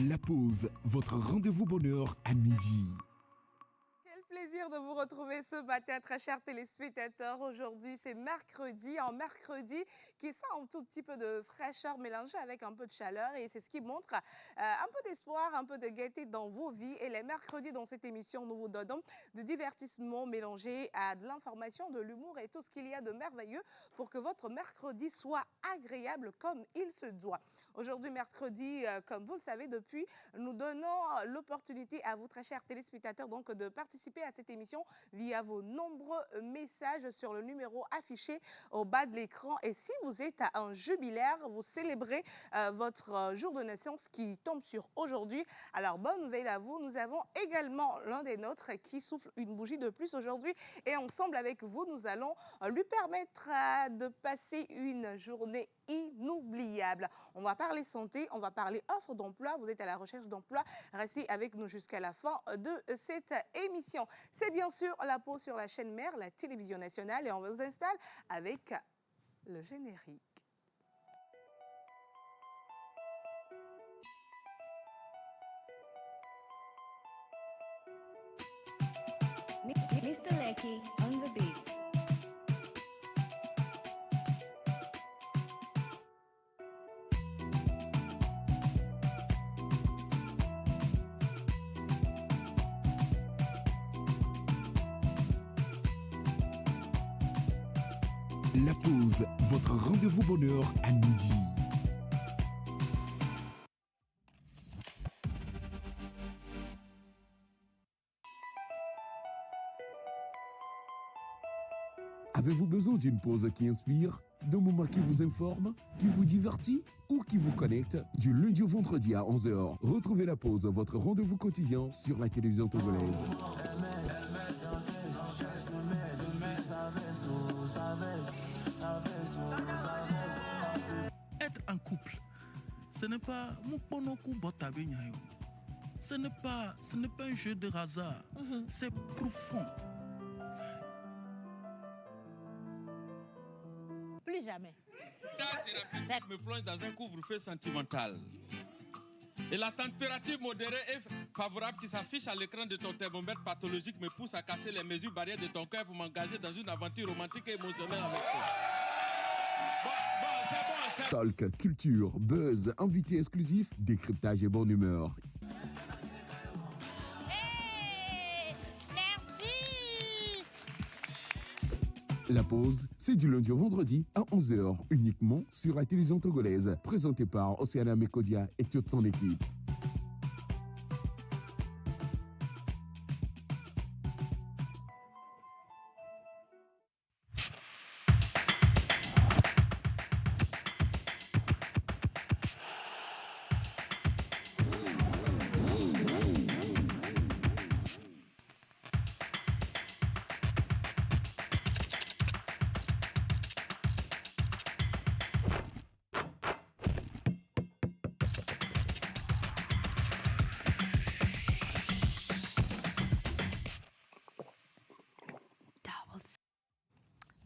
La pause, votre rendez-vous bonheur à midi. Quel plaisir de vous retrouver ce matin, très chers téléspectateurs. Aujourd'hui, c'est mercredi, un mercredi qui sent un tout petit peu de fraîcheur mélangée avec un peu de chaleur. Et c'est ce qui montre un peu d'espoir, un peu de gaieté dans vos vies. Et les mercredis, dans cette émission, nous vous donnons du divertissement mélangé à de l'information, de l'humour et tout ce qu'il y a de merveilleux pour que votre mercredi soit agréable comme il se doit. Aujourd'hui, mercredi, comme vous le savez depuis, nous donnons l'opportunité à vous, très chers téléspectateurs, donc de participer à cette émission via vos nombreux messages sur le numéro affiché au bas de l'écran. Et si vous êtes à un jubilaire, vous célébrez votre jour de naissance qui tombe sur aujourd'hui. Alors, bonne nouvelle à vous. Nous avons également l'un des nôtres qui souffle une bougie de plus aujourd'hui. Et ensemble avec vous, nous allons lui permettre de passer une journée inoubliable. On va parler santé, on va parler offre d'emploi. Vous êtes à la recherche d'emploi. Restez avec nous jusqu'à la fin de cette émission. C'est bien sûr la pause sur la chaîne mère, la télévision nationale, et on vous installe avec le générique. Mr. Lecky on the beat. La pause, votre rendez-vous bonheur à midi. Avez-vous besoin d'une pause qui inspire, d'un moment qui vous informe, qui vous divertit ou qui vous connecte? Du lundi au vendredi à 11h, retrouvez la pause, votre rendez-vous quotidien sur la télévision togolaise. Être en couple, ce n'est pas ce n'est pas un jeu de hasard, c'est profond. Plus jamais. Ta thérapie me plonge dans un couvre-feu sentimental. Et la température modérée et favorable qui s'affiche à l'écran de ton thermomètre pathologique me pousse à casser les mesures barrières de ton cœur pour m'engager dans une aventure romantique et émotionnelle avec toi. C'est bon. Talk, culture, buzz, invité exclusif, décryptage et bonne humeur. Merci. La pause, c'est du lundi au vendredi à 11h, uniquement sur la télévision togolaise, présentée par Océana Mekodia et toute son équipe.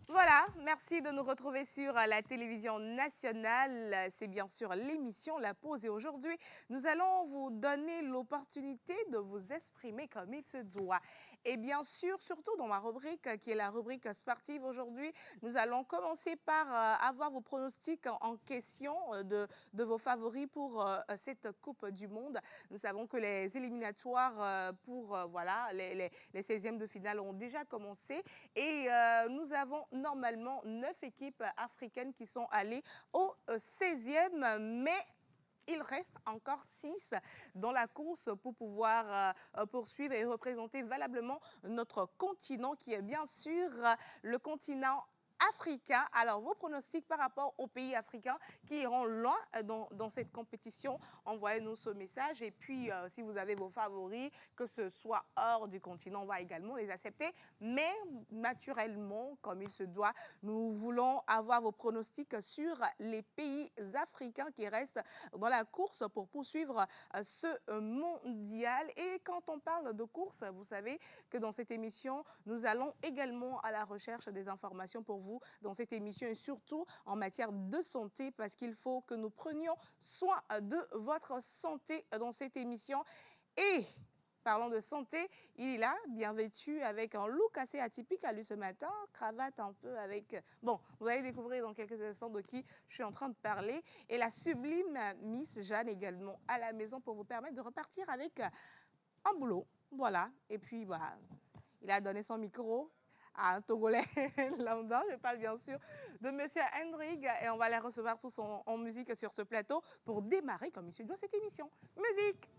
Voilà, merci de nous retrouver sur la télévision nationale. C'est bien sûr l'émission La Pause. Et aujourd'hui, nous allons vous donner l'opportunité de vous exprimer comme il se doit. Et bien sûr, surtout dans ma rubrique, qui est la rubrique sportive aujourd'hui, nous allons commencer par avoir vos pronostics en question de vos favoris pour cette Coupe du Monde. Nous savons que les éliminatoires pour voilà, les 16e de finale ont déjà commencé. Et nous avons normalement 9 équipes africaines qui sont allées au 16e, mais il reste encore 6 dans la course pour pouvoir poursuivre et représenter valablement notre continent qui est bien sûr le continent africain. Alors, vos pronostics par rapport aux pays africains qui iront loin dans cette compétition, envoyez-nous ce message. Et puis, si vous avez vos favoris, que ce soit hors du continent, on va également les accepter. Mais naturellement, comme il se doit, nous voulons avoir vos pronostics sur les pays africains qui restent dans la course pour poursuivre ce mondial. Et quand on parle de course, vous savez que dans cette émission, nous allons également à la recherche des informations pour vous vous dans cette émission et surtout en matière de santé parce qu'il faut que nous prenions soin de votre santé dans cette émission. Et parlant de santé, il est là, bien vêtu, avec un look assez atypique à lui ce matin, cravate un peu avec... Bon, vous allez découvrir dans quelques instants de qui je suis en train de parler. Et la sublime Miss Jeanne également à la maison pour vous permettre de repartir avec un boulot. Voilà. Et puis, bah, il a donné son micro à un Togolais lambda. Je parle bien sûr de Monsieur Hendrik et on va les recevoir tous en musique sur ce plateau pour démarrer comme il se doit cette émission. Musique!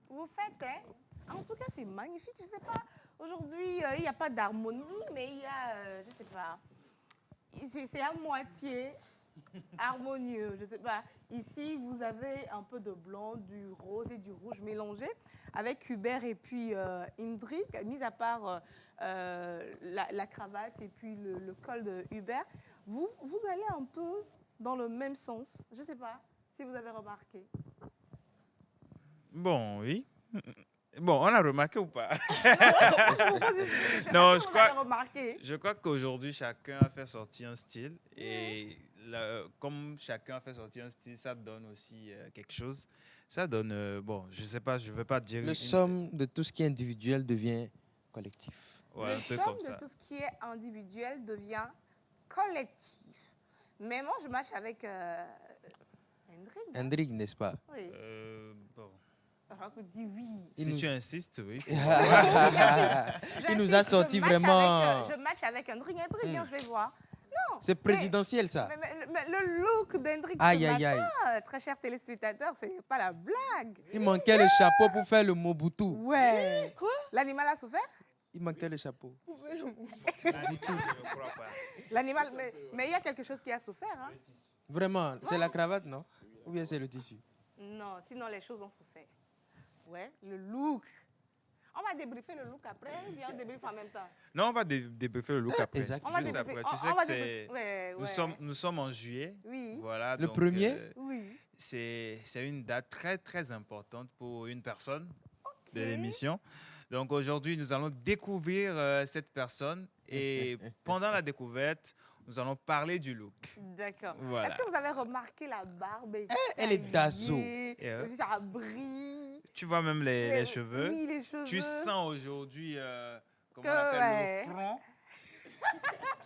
Vous faites, hein? En tout cas, c'est magnifique. Je ne sais pas, aujourd'hui, il n'y a pas d'harmonie, mais il y a, je ne sais pas, c'est à moitié harmonieux. Je ne sais pas. Ici, vous avez un peu de blanc, du rose et du rouge mélangés avec Hubert et puis Hendrik, mis à part la cravate et puis le col de Hubert. Vous allez un peu dans le même sens. Je ne sais pas si vous avez remarqué. Bon, oui. Bon, on a remarqué ou pas? Non, je crois qu'aujourd'hui, chacun a fait sortir un style. Et comme chacun a fait sortir un style, ça donne aussi quelque chose. Ça donne, bon, je ne sais pas, je ne veux pas dire... Le somme de tout ce qui est individuel devient collectif. Ouais, un peu le comme somme ça. de tout ce qui est individuel devient collectif. Mais moi, je marche avec Hendrik. Hendrik, n'est-ce pas? Oui. Bon. Je dis oui. Si tu insistes, oui. Il nous a sorti vraiment... Je match avec Hendrik. Hendrik, viens, je vais voir. Non. C'est présidentiel, ça. Mais le look d'Hendrik Aïe, ce aïe, aïe. matin, très chers téléspectateurs, c'est pas la blague. Il manquait le chapeau pour faire le Mobutu. Ouais. Quoi? L'animal a souffert? Il manquait le chapeau. L'animal, mais il y a quelque chose qui a souffert. Hein? Vraiment, c'est la cravate, non? Ou bien c'est le tissu? Non, sinon les choses ont souffert. Ouais, le look. On va débriefer le look après, viens on débriefe en même temps. Non, on va débriefer le look après. Exact. On va Juste débriefer. après. Tu sais On va que c'est... débriefer. Ouais, Nous, ouais. nous sommes en juillet. Oui. Voilà, Le donc, premier? Oui. c'est une date très, très importante pour une personne de Ok. l'émission. Donc aujourd'hui, nous allons découvrir cette personne et pendant la découverte, nous allons parler du look. D'accord. Voilà. Est-ce que vous avez remarqué la barbe Elle est d'assaut. Yeah. Ça brille. Tu vois même les cheveux. Oui, les cheveux. Tu sens aujourd'hui, comment on Que appelle, ouais. le front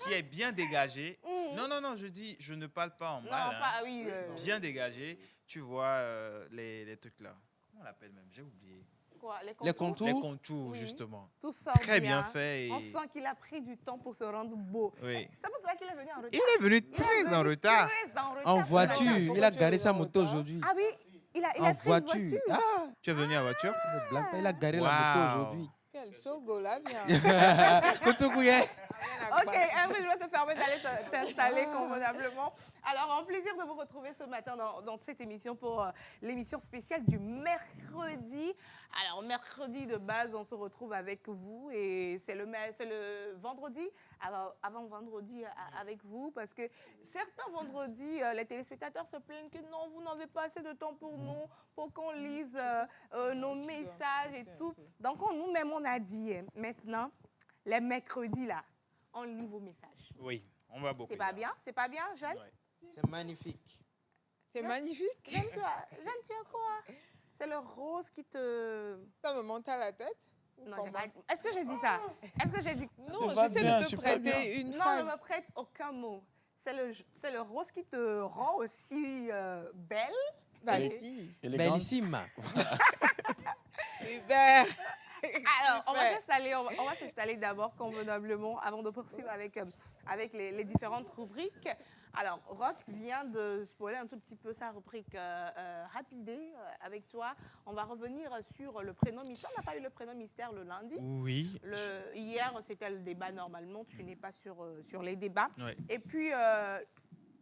qui est bien dégagé. Mhm. Non, je ne parle pas en Non, mal. hein. pas, oui. Bien dégagé. Tu vois les trucs là. Comment on l'appelle même? J'ai oublié. Quoi, Les contours? Les contours, Oui. justement. Tout sort Très bien fait. Et... On sent qu'il a pris du temps pour se rendre beau. Oui. C'est pour cela qu'il est venu en retard. Il est venu très en retard. Très en retard En ce matin. voiture. Il a garé sa moto aujourd'hui. Ah oui, il a En pris voiture. une voiture. Ah, Tu es venu en voiture? ne blague pas, il a garé la Wow. moto aujourd'hui. Quel Togo là, bien. Kotokouye. Ok, Henry, je vais te permettre d'aller t'installer convenablement. Alors, un plaisir de vous retrouver ce matin dans cette émission pour l'émission spéciale du mercredi. Alors, mercredi de base, on se retrouve avec vous et c'est le vendredi, avant vendredi avec vous parce que certains vendredis, les téléspectateurs se plaignent que non, vous n'avez pas assez de temps pour nous, pour qu'on lise nos messages et tout. Donc, nous-mêmes, on a dit maintenant, les mercredis là, on lit vos messages. Oui, on va beaucoup. C'est pas bien? C'est pas bien, Jeanne? Ouais. C'est magnifique. C'est magnifique. Jeanne, tu as quoi? C'est le rose qui te... Ça me monte à la tête. Ou Non, j'ai comment? pas... Est-ce que j'ai dit ça? Est-ce que j'ai dit... Non, va j'essaie bien, de je te suis pas bien. prêter une Non, phrase. ne me prête aucun mot. C'est le rose qui te rend aussi belle. Vas-y. Bellissime. Hubert. Alors, on va Super. s'installer, on va s'installer d'abord convenablement avant de poursuivre avec les différentes rubriques. Alors, Rock vient de spoiler un tout petit peu sa rubrique rapidée avec toi. On va revenir sur le prénom mystère. On n'a pas eu le prénom mystère le lundi. Oui. Hier, c'était le débat normalement. Tu n'es pas sur les débats. Ouais. Et puis,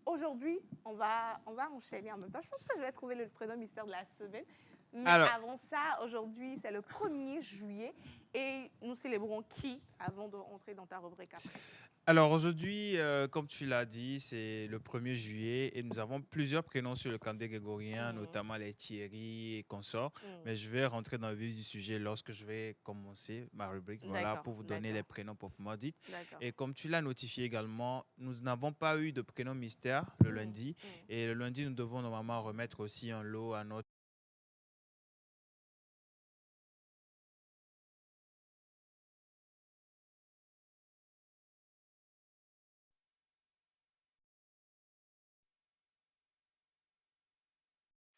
aujourd'hui, on va enchaîner en même temps. Je pense que je vais trouver le prénom mystère de la semaine. Mais Alors. avant ça, aujourd'hui, c'est le 1er juillet. Et nous célébrons qui avant d'entrer dans ta rubrique après? Alors aujourd'hui, comme tu l'as dit, c'est le 1er juillet et nous avons plusieurs prénoms sur le calendrier grégorien, notamment les Thierry et consorts. Mais je vais rentrer dans le vif du sujet lorsque je vais commencer ma rubrique, voilà, D'accord, pour vous donner les d'accord. prénoms proprement dits. D'accord. Et comme tu l'as notifié également, nous n'avons pas eu de prénom mystère le lundi. Et le lundi, nous devons normalement remettre aussi un lot à notre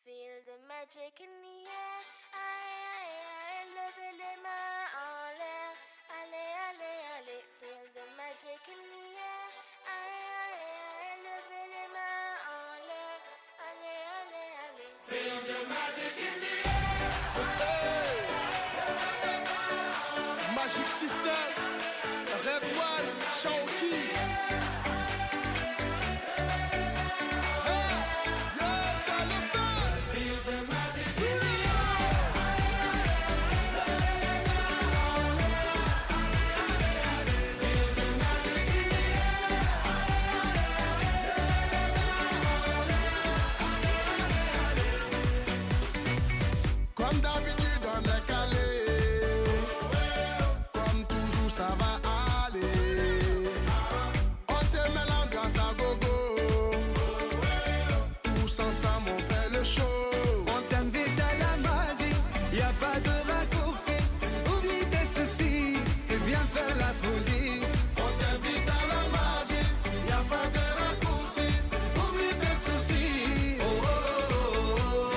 Feel the magic in the air, aïe aïe aïe, levez les mains en l'air, allez allez allez. Feel the magic in the air, aïe aïe aïe, levez les mains en l'air, allez allez allez. Feel the magic in the air. Magic System, Red One, Shawty. Comme d'habitude on est calé, comme toujours ça va aller. On te met l'ambiance à gogo, tous ensemble on fait le show. On t'invite à la magie, y a pas de raccourci. Oublie tes soucis, c'est bien faire la folie. On t'invite à la magie, y a pas de raccourci. Oublie tes soucis. Oh, oh, oh, oh.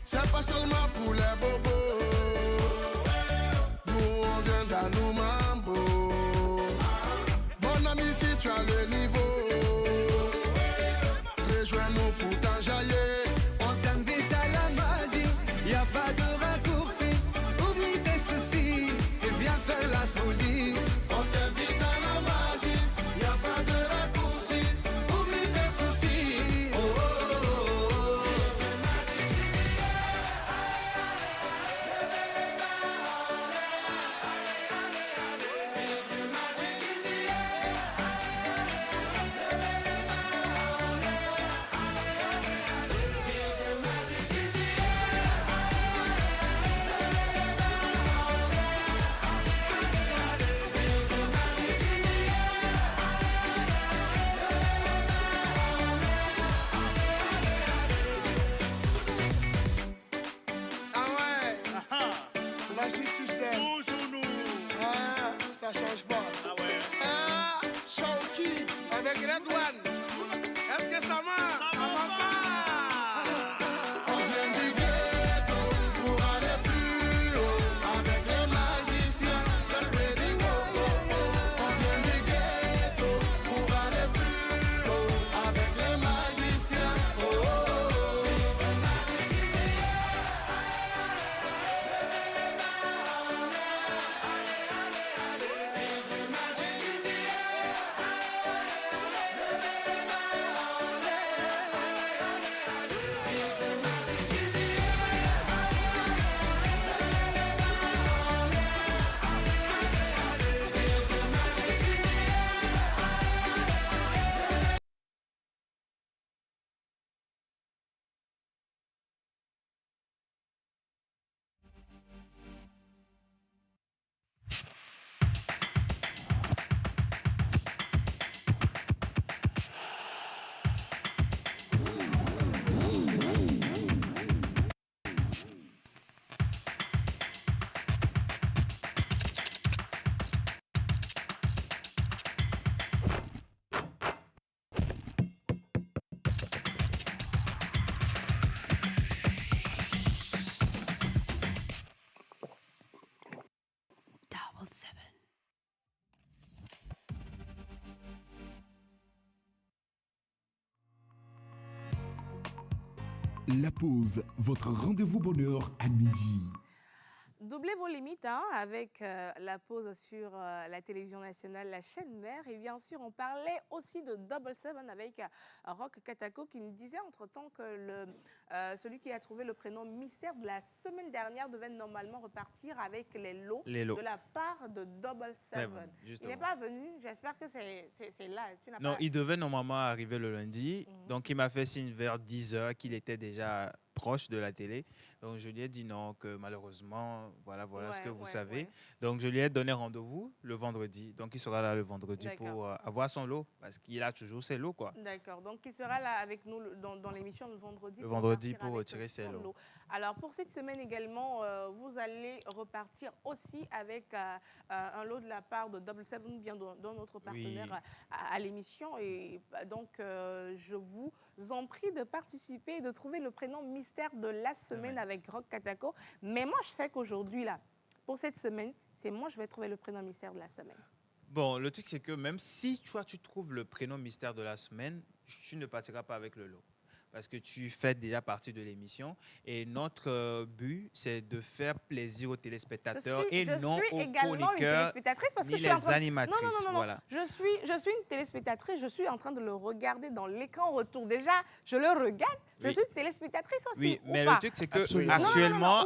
C'est pas seulement pour les bobos, nous on vient dans nos mambo. Mon ami, si tu as le niveau, rejoins-nous pour t'enjailler. On t'invite à la magie, y a pas de raccourci. Oublie tes soucis et viens faire la folie. On t'invite à la magie, y a pas de raccourci. Oublie tes soucis. Oh, oh, oh, oh. Ah ouais, Magic System. Toujours nous. Ah, ça change pas. Ah ouais. Ah, Shawty avec Red One. Est-ce que ça marche? Ça va pas. On vient du ghetto pour aller plus haut. Avec les magiciens, c'est pretty go. On vient du ghetto pour aller plus haut. Avec les magiciens. Oh, oh, oh. La pause, votre rendez-vous bonheur à midi. Doublez vos limites avec la pause sur la télévision nationale, la chaîne mère. Et bien sûr, on parlait aussi de Double Seven avec Rock Katako qui nous disait entre-temps que celui qui a trouvé le prénom mystère de la semaine dernière devait normalement repartir avec les lots, de la part de Double Seven. Il n'est pas venu. J'espère que c'est là. Non, il devait normalement arriver le lundi. Donc, il m'a fait signe vers 10h qu'il était déjà proche de la télé. Donc, je lui ai dit non, que malheureusement, voilà ce que vous savez. Donc, je lui ai donné rendez-vous le vendredi. Donc, il sera là le vendredi pour avoir son lot parce qu'il a toujours ses lots, quoi. D'accord. Donc, il sera là avec nous dans l'émission le vendredi. Le vendredi pour retirer ses lots. Alors, pour cette semaine également, vous allez repartir aussi avec un lot de la part de Double Seven, bien dans notre partenaire à l'émission. Et donc, je vous en prie de participer et de trouver le prénom mystère de la semaine avec Rock Katako. Mais moi, je sais qu'aujourd'hui, là, pour cette semaine, c'est moi je vais trouver le prénom mystère de la semaine. Bon, le truc, c'est que même si tu trouves le prénom mystère de la semaine, tu ne partiras pas avec le lot. Parce que tu fais déjà partie de l'émission. Et notre but, c'est de faire plaisir aux téléspectateurs et non aux chroniqueurs ni les animatrices. Non. Voilà. Je suis une téléspectatrice. Je suis en train de le regarder dans l'écran retour. Déjà, je le regarde. Je suis téléspectatrice aussi. Oui, mais le truc, c'est que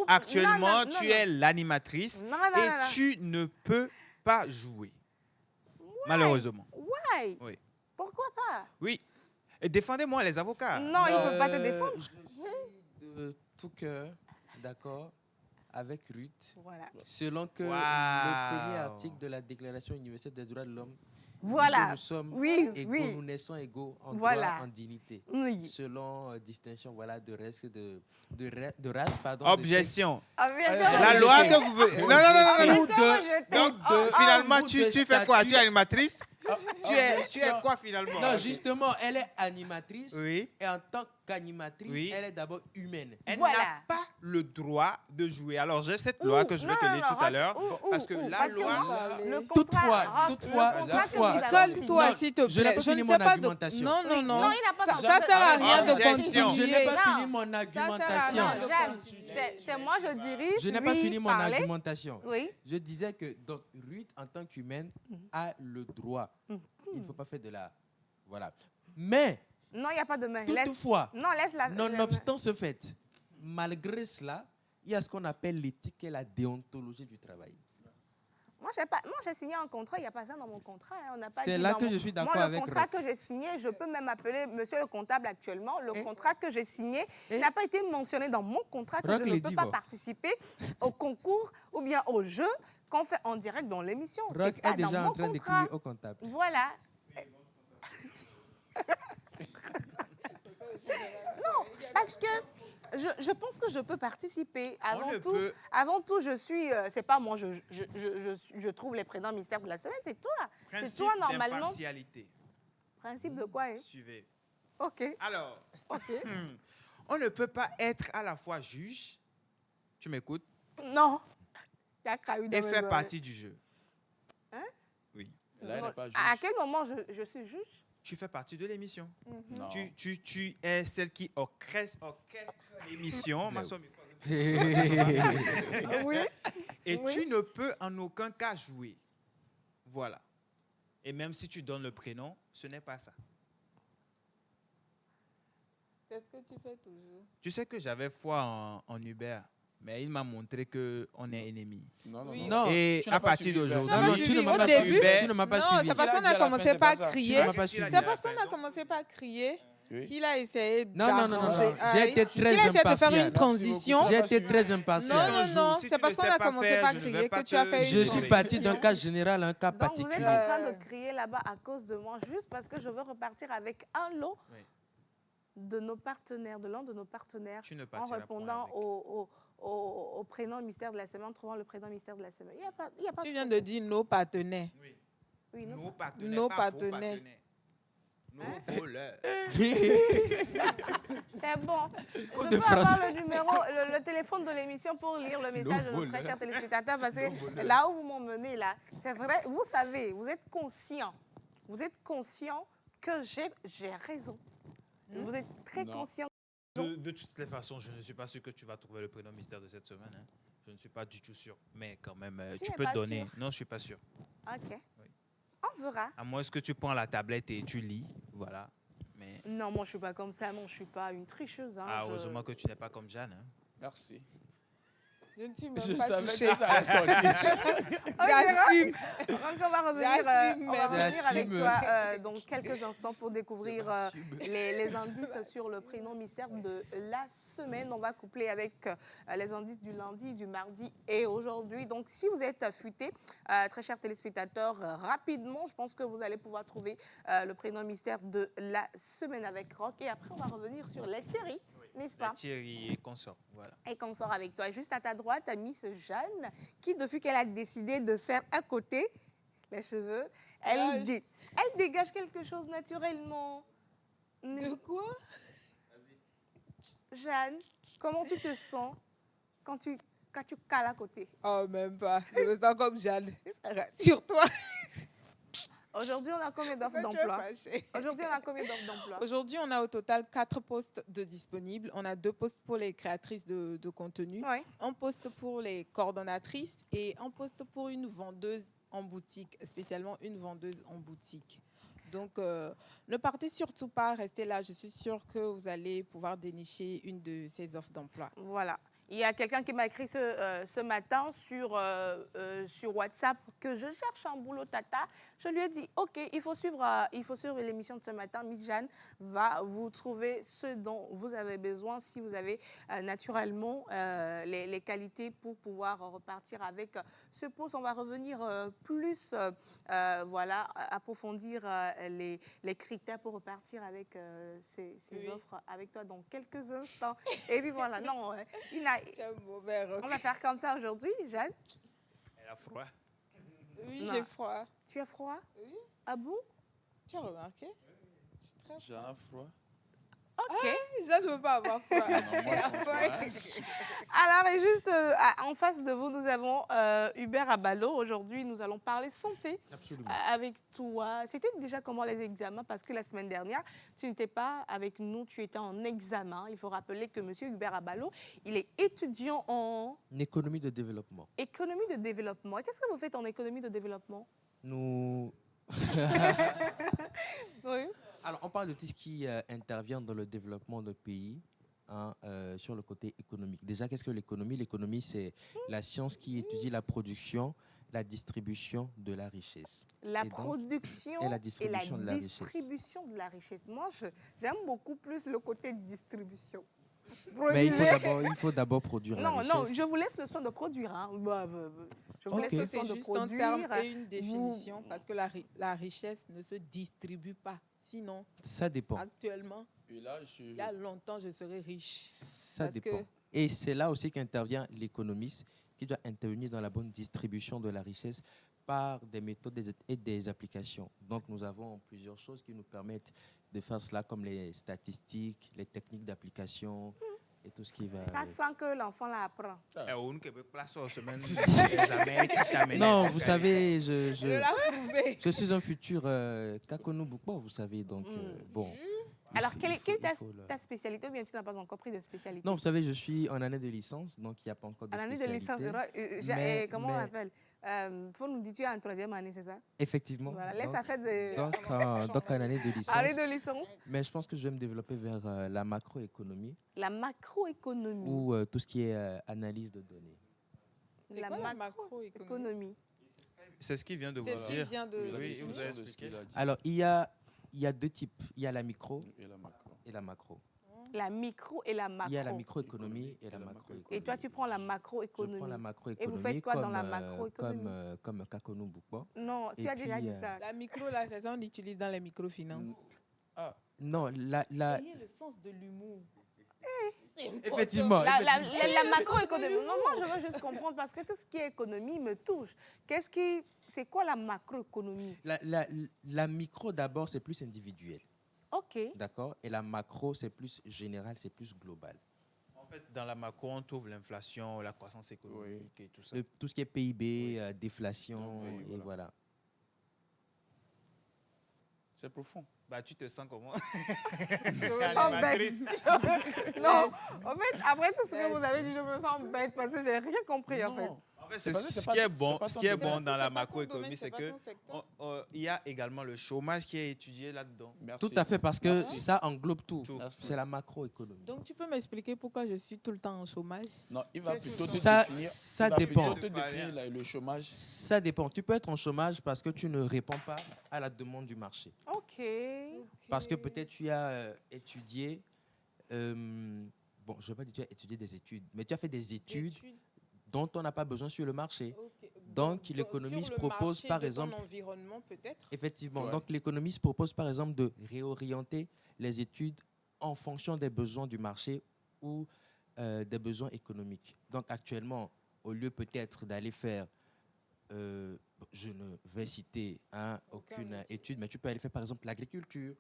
actuellement, tu es l'animatrice et tu ne peux pas jouer. Malheureusement. Why? Oui. Pourquoi pas? Oui. Et défendez-moi les avocats. Non, il ne peut pas te défendre. Je suis de tout cœur d'accord avec Ruth. Voilà. Selon que le premier article de la Déclaration universelle des droits de l'homme dit que nous sommes égaux, nous naissons égaux en droit, en dignité. Selon distinction de race, pardon. Objection. C'est la loi que vous voulez. Non. Donc, finalement, tu fais quoi? Tu es animatrice? Tu es quoi finalement? Non, justement, elle est animatrice. Oui. Et en tant qu'animatrice, elle est d'abord humaine. Elle n'a pas le droit de jouer. Alors, j'ai cette loi que je vais te lire tout à l'heure. Parce que la loi... Toutefois, calme-toi s'il te plaît. Je n'ai pas fini mon argumentation. Non, il n'a pas ça ne sert à rien de Objection. continuer. Je n'ai pas fini mon argumentation. C'est moi, je dirige. Je n'ai pas fini mon argumentation. Oui. Je disais que donc, Ruth, en tant qu'humaine, a le droit. Il ne faut pas faire de la... Voilà. Mais... Non, il n'y a pas de main. Toutefois, laisse-la. nonobstant ce fait, malgré cela, il y a ce qu'on appelle l'éthique et la déontologie du travail. Moi, j'ai signé un contrat, il n'y a pas ça dans mon contrat. C'est là que je suis d'accord avec Moi, le contrat que j'ai signé, je peux même appeler monsieur le comptable actuellement, le contrat que j'ai signé n'a pas été mentionné dans mon contrat que je ne peux pas participer au concours ou bien au jeu qu'on fait en direct dans l'émission. Rock est déjà en train d'écrire au comptable. Voilà. Non, parce que je pense que je peux participer. Avant tout, je suis... c'est pas moi, je trouve les prénoms mystères de la semaine, c'est toi. C'est toi, normalement. D'impartialité. Principe de quoi? Suivez. OK. Alors, on ne peut pas être à la fois juge, tu m'écoutes? Non. Il y a Kraoui dans et mes faire oreilles. partie du jeu. Hein? Oui. Là, pas à quel moment je suis juge? Tu fais partie de l'émission. Non. Tu es celle qui orchestre l'émission. Oui. Et tu ne peux en aucun cas jouer. Voilà. Et même si tu donnes le prénom, ce n'est pas ça. Qu'est-ce que tu fais toujours? Tu sais que j'avais foi en Hubert, mais il m'a montré qu'on est ennemis. Non. Et à partir d'aujourd'hui, tu ne m'as pas suivi. Tu ne m'as pas suivi. Non, c'est parce qu'on a commencé par crier. C'est parce qu'on a commencé par crier qu'il a essayé Non. J'ai été très impatient. Il a essayé de faire une transition. J'ai été très impatient. Non. C'est parce qu'on a commencé par crier que tu as fait une transition. Je suis parti d'un cas général à un cas Donc, particulier. vous êtes en train de crier là-bas à cause de moi, juste parce que je veux repartir avec un lot de nos partenaires, de l'un de nos partenaires, en répondant au prénom mystère de la semaine, en trouvant le prénom mystère de la semaine. Il y a pas tu viens de dire nos partenaires. Oui, nos partenaires. Nos pas partenaires. vos partenaires. Nos voleurs. C'est bon. Je peux avoir le numéro, le téléphone de l'émission pour lire le message de nos très chers téléspectateurs, parce que là où vous m'emmenez, là, c'est vrai, vous savez, vous êtes conscient que j'ai raison. Vous êtes très conscient De toutes les façons, je ne suis pas sûr que tu vas trouver le prénom mystère de cette semaine. Hein. Je ne suis pas du tout sûr. Mais quand même, tu peux donner. Sûr? Non, je ne suis pas sûr. OK. Oui. On verra. À moins que tu prends la tablette et tu lis. Voilà. Mais... Non, moi, je ne suis pas comme ça. Non, je ne suis pas une tricheuse. Hein, heureusement que tu n'es pas comme Jeanne. Hein. Merci. Je ne suis même pas touchée. J'assume. On va revenir avec toi dans quelques instants pour découvrir les indices sur le prénom mystère de la semaine. On va coupler avec les indices du lundi, du mardi et aujourd'hui. Donc, si vous êtes affûtés, très chers téléspectateurs, rapidement, je pense que vous allez pouvoir trouver le prénom mystère de la semaine avec Rock. Et après, on va revenir sur la Thierry. N'est-ce pas? Thierry et consort, voilà. Et consort avec toi. Juste à ta droite, tu as Miss Jeanne, qui, depuis qu'elle a décidé de faire à côté les cheveux, elle dégage quelque chose naturellement. De quoi? Jeanne, comment tu te sens quand tu cales à côté? Oh, même pas. Je me sens comme Jeanne. Rassure-toi. Aujourd'hui, on a combien d'offres d'emploi? Aujourd'hui, on a au total 4 postes de disponibles. On a 2 postes pour les créatrices de contenu, un poste pour les coordonnatrices et un poste pour une vendeuse en boutique, spécialement une vendeuse en boutique. Donc, ne partez surtout pas, restez là. Je suis sûre que vous allez pouvoir dénicher une de ces offres d'emploi. Voilà. Il y a quelqu'un qui m'a écrit ce matin sur WhatsApp que je cherche un boulot tata. Je lui ai dit, OK, il faut suivre l'émission de ce matin. Miss Jeanne va vous trouver ce dont vous avez besoin si vous avez naturellement les qualités pour pouvoir repartir avec ce poste. On va revenir plus, approfondir les critères pour repartir avec ces offres avec toi dans quelques instants. Et puis voilà, non, on va faire comme ça aujourd'hui, Jeanne. Elle a froid. Oui, j'ai froid. Tu as froid? Oui. Ah bon? Tu as remarqué? J'ai un froid. OK. Je ne veux pas avoir froid. Non, moi, je pense pas. Alors, et juste en face de vous, nous avons Hubert Abalo. Aujourd'hui, nous allons parler santé. Absolument. Avec toi. C'était déjà comment les examens? Parce que la semaine dernière, tu n'étais pas avec nous, tu étais en examen. Il faut rappeler que M. Hubert Abalo, il est étudiant en... économie de développement. Économie de développement. Et qu'est-ce que vous faites en économie de développement? Nous... Oui. Alors, on parle de tout ce qui intervient dans le développement de pays sur le côté économique. Déjà, qu'est-ce que l'économie? L'économie, c'est la science qui étudie la production, la distribution de la richesse. La production et la distribution de la richesse. Moi, j'aime beaucoup plus le côté distribution. Mais il faut d'abord produire la richesse. Non, je vous laisse le soin de produire. Hein. Je vous laisse le soin de juste produire. Un terme et une définition, parce que la richesse ne se distribue pas. Sinon, ça dépend. Actuellement, il y a longtemps, je serais riche. Ça dépend. Et c'est là aussi qu'intervient l'économiste, qui doit intervenir dans la bonne distribution de la richesse par des méthodes et des applications. Donc, nous avons plusieurs choses qui nous permettent de faire cela, comme les statistiques, les techniques d'application et tout ce qui va... Ça sent que l'enfant l'apprend. Non, vous savez, je suis un futur Kakonou Boukbo, vous savez, donc bon... Alors, quelle est ta spécialité ou bien tu n'as pas encore pris de spécialité? Non, vous savez, je suis en année de licence, donc il n'y a pas encore de spécialité. En année de licence, comment on appelle? Faut nous dire tu es en 3e année, c'est ça? Effectivement. Voilà, laisse ça faire de... Donc, en année de licence. Année de licence. Mais je pense que je vais me développer vers la macroéconomie. La macroéconomie. Ou tout ce qui est analyse de données. La macroéconomie. C'est ce qu'il vient de vous dire. C'est ce qu'il vient de... Oui, vous avez expliqué. Alors, il y a 2 types. Il y a la micro et la macro. La micro et la macro. Il y a la microéconomie et la macroéconomie. Et toi, tu prends la macroéconomie. Je prends la macroéconomie. Et vous faites quoi dans la macroéconomie? Comme Kakonou Boukbo. Non, tu as déjà dit ça. La micro, là, c'est ça, on utilise dans les microfinances. Non, Voyez le sens de l'humour. Effectivement. La macroéconomie. Non, moi, je veux juste comprendre parce que tout ce qui est économie me touche. C'est quoi la macroéconomie? La micro, d'abord, c'est plus individuel. OK. D'accord. Et la macro, c'est plus général, c'est plus global. En fait, dans la macro, on trouve l'inflation, la croissance économique et tout ça. Tout ce qui est PIB, déflation, et voilà. C'est profond. Bah, tu te sens comment? Je me sens bête. Non, en fait, après tout ce que vous avez dit, je me sens bête parce que j'ai rien compris en fait. En fait, ce qui est bon dans la macroéconomie, c'est que il y a également le chômage qui est étudié là-dedans. Tout à fait, parce que ça englobe tout. C'est la macroéconomie. Donc, tu peux m'expliquer pourquoi je suis tout le temps en chômage? Non, il va plutôt te définir. Ça dépend. Le chômage. Ça dépend. Tu peux être en chômage parce que tu ne réponds pas à la demande du marché. Ok. Parce que peut-être tu as étudié. Bon, je ne veux pas dire que tu as étudié des études, mais tu as fait des études dont on n'a pas besoin sur le marché. Okay. Donc, l'économiste propose, par exemple... Sur l'environnement, peut-être? Effectivement. Ouais. Donc, l'économiste propose, par exemple, de réorienter les études en fonction des besoins du marché ou des besoins économiques. Donc, actuellement, au lieu peut-être d'aller faire... je ne vais citer aucune étude, mais tu peux aller faire, par exemple, l'agriculture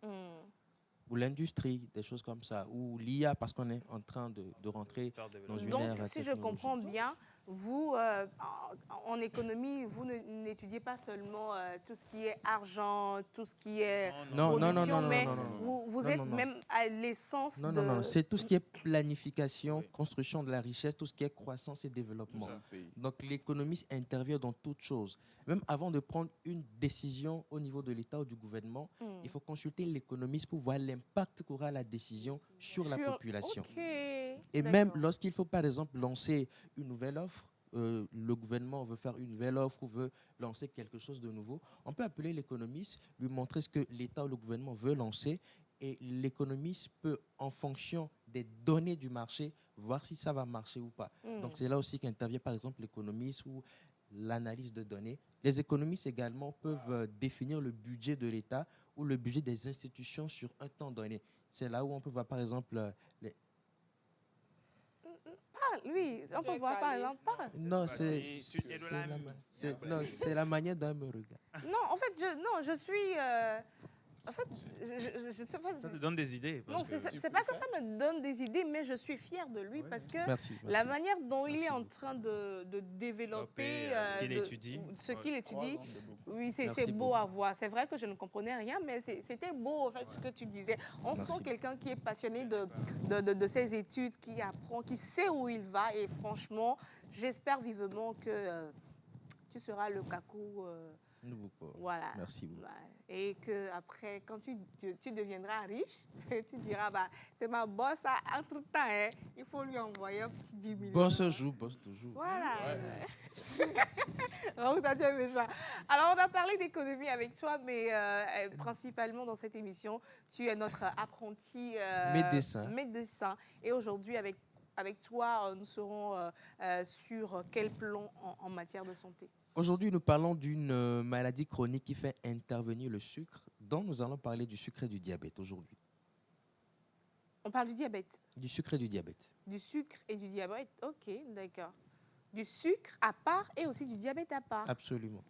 ou l'industrie, des choses comme ça, ou l'IA, parce qu'on est en train de rentrer dans une ère Donc, si je comprends bien, vous, en économie, vous n'étudiez pas seulement tout ce qui est argent, tout ce qui est production, mais vous êtes même à l'essence de... Non, c'est tout ce qui est planification, construction de la richesse, tout ce qui est croissance et développement. Donc, l'économiste intervient dans toutes choses. Même avant de prendre une décision au niveau de l'État ou du gouvernement, il faut consulter l'économiste pour voir l'impact qu'aura la décision sur la population. Et même lorsqu'il faut, par exemple, lancer une nouvelle offre, le gouvernement veut faire une nouvelle offre ou veut lancer quelque chose de nouveau, on peut appeler l'économiste, lui montrer ce que l'État ou le gouvernement veut lancer, et l'économiste peut, en fonction des données du marché, voir si ça va marcher ou pas. Donc c'est là aussi qu'intervient par exemple l'économiste ou l'analyse de données. Les économistes également peuvent définir le budget de l'État ou le budget des institutions sur un temps donné. C'est là où on peut voir par exemple Oui, on peut voir par exemple pas. Non, c'est la manière dont me regarde. Non, en fait, je suis... En fait, je sais pas... Ça te donne des idées. Non, c'est pas que ça me donne des idées, mais je suis fière de lui parce que la manière dont il est en train de développer ce qu'il étudie, oui, c'est beau à voir. C'est vrai que je ne comprenais rien, mais c'était beau en fait ce que tu disais. On sent quelqu'un qui est passionné de ses études, qui apprend, qui sait où il va, et franchement, j'espère vivement que tu seras le Kakou. Voilà. Merci beaucoup. Et qu'après, quand tu deviendras riche, tu diras, c'est ma boss, entre-temps, il faut lui envoyer un petit 10 millions. Boss joue, boss toujours. Voilà. Donc, ça tient méchant. Alors, on a parlé d'économie avec toi, mais principalement dans cette émission, tu es notre apprenti médecin. Et aujourd'hui, avec toi, nous serons sur quel plan en matière de santé? Aujourd'hui, nous parlons d'une maladie chronique qui fait intervenir le sucre, dont nous allons parler du sucre et du diabète aujourd'hui. On parle du diabète? Du sucre et du diabète. Du sucre et du diabète, ok, d'accord. Du sucre à part et aussi du diabète à part? Absolument.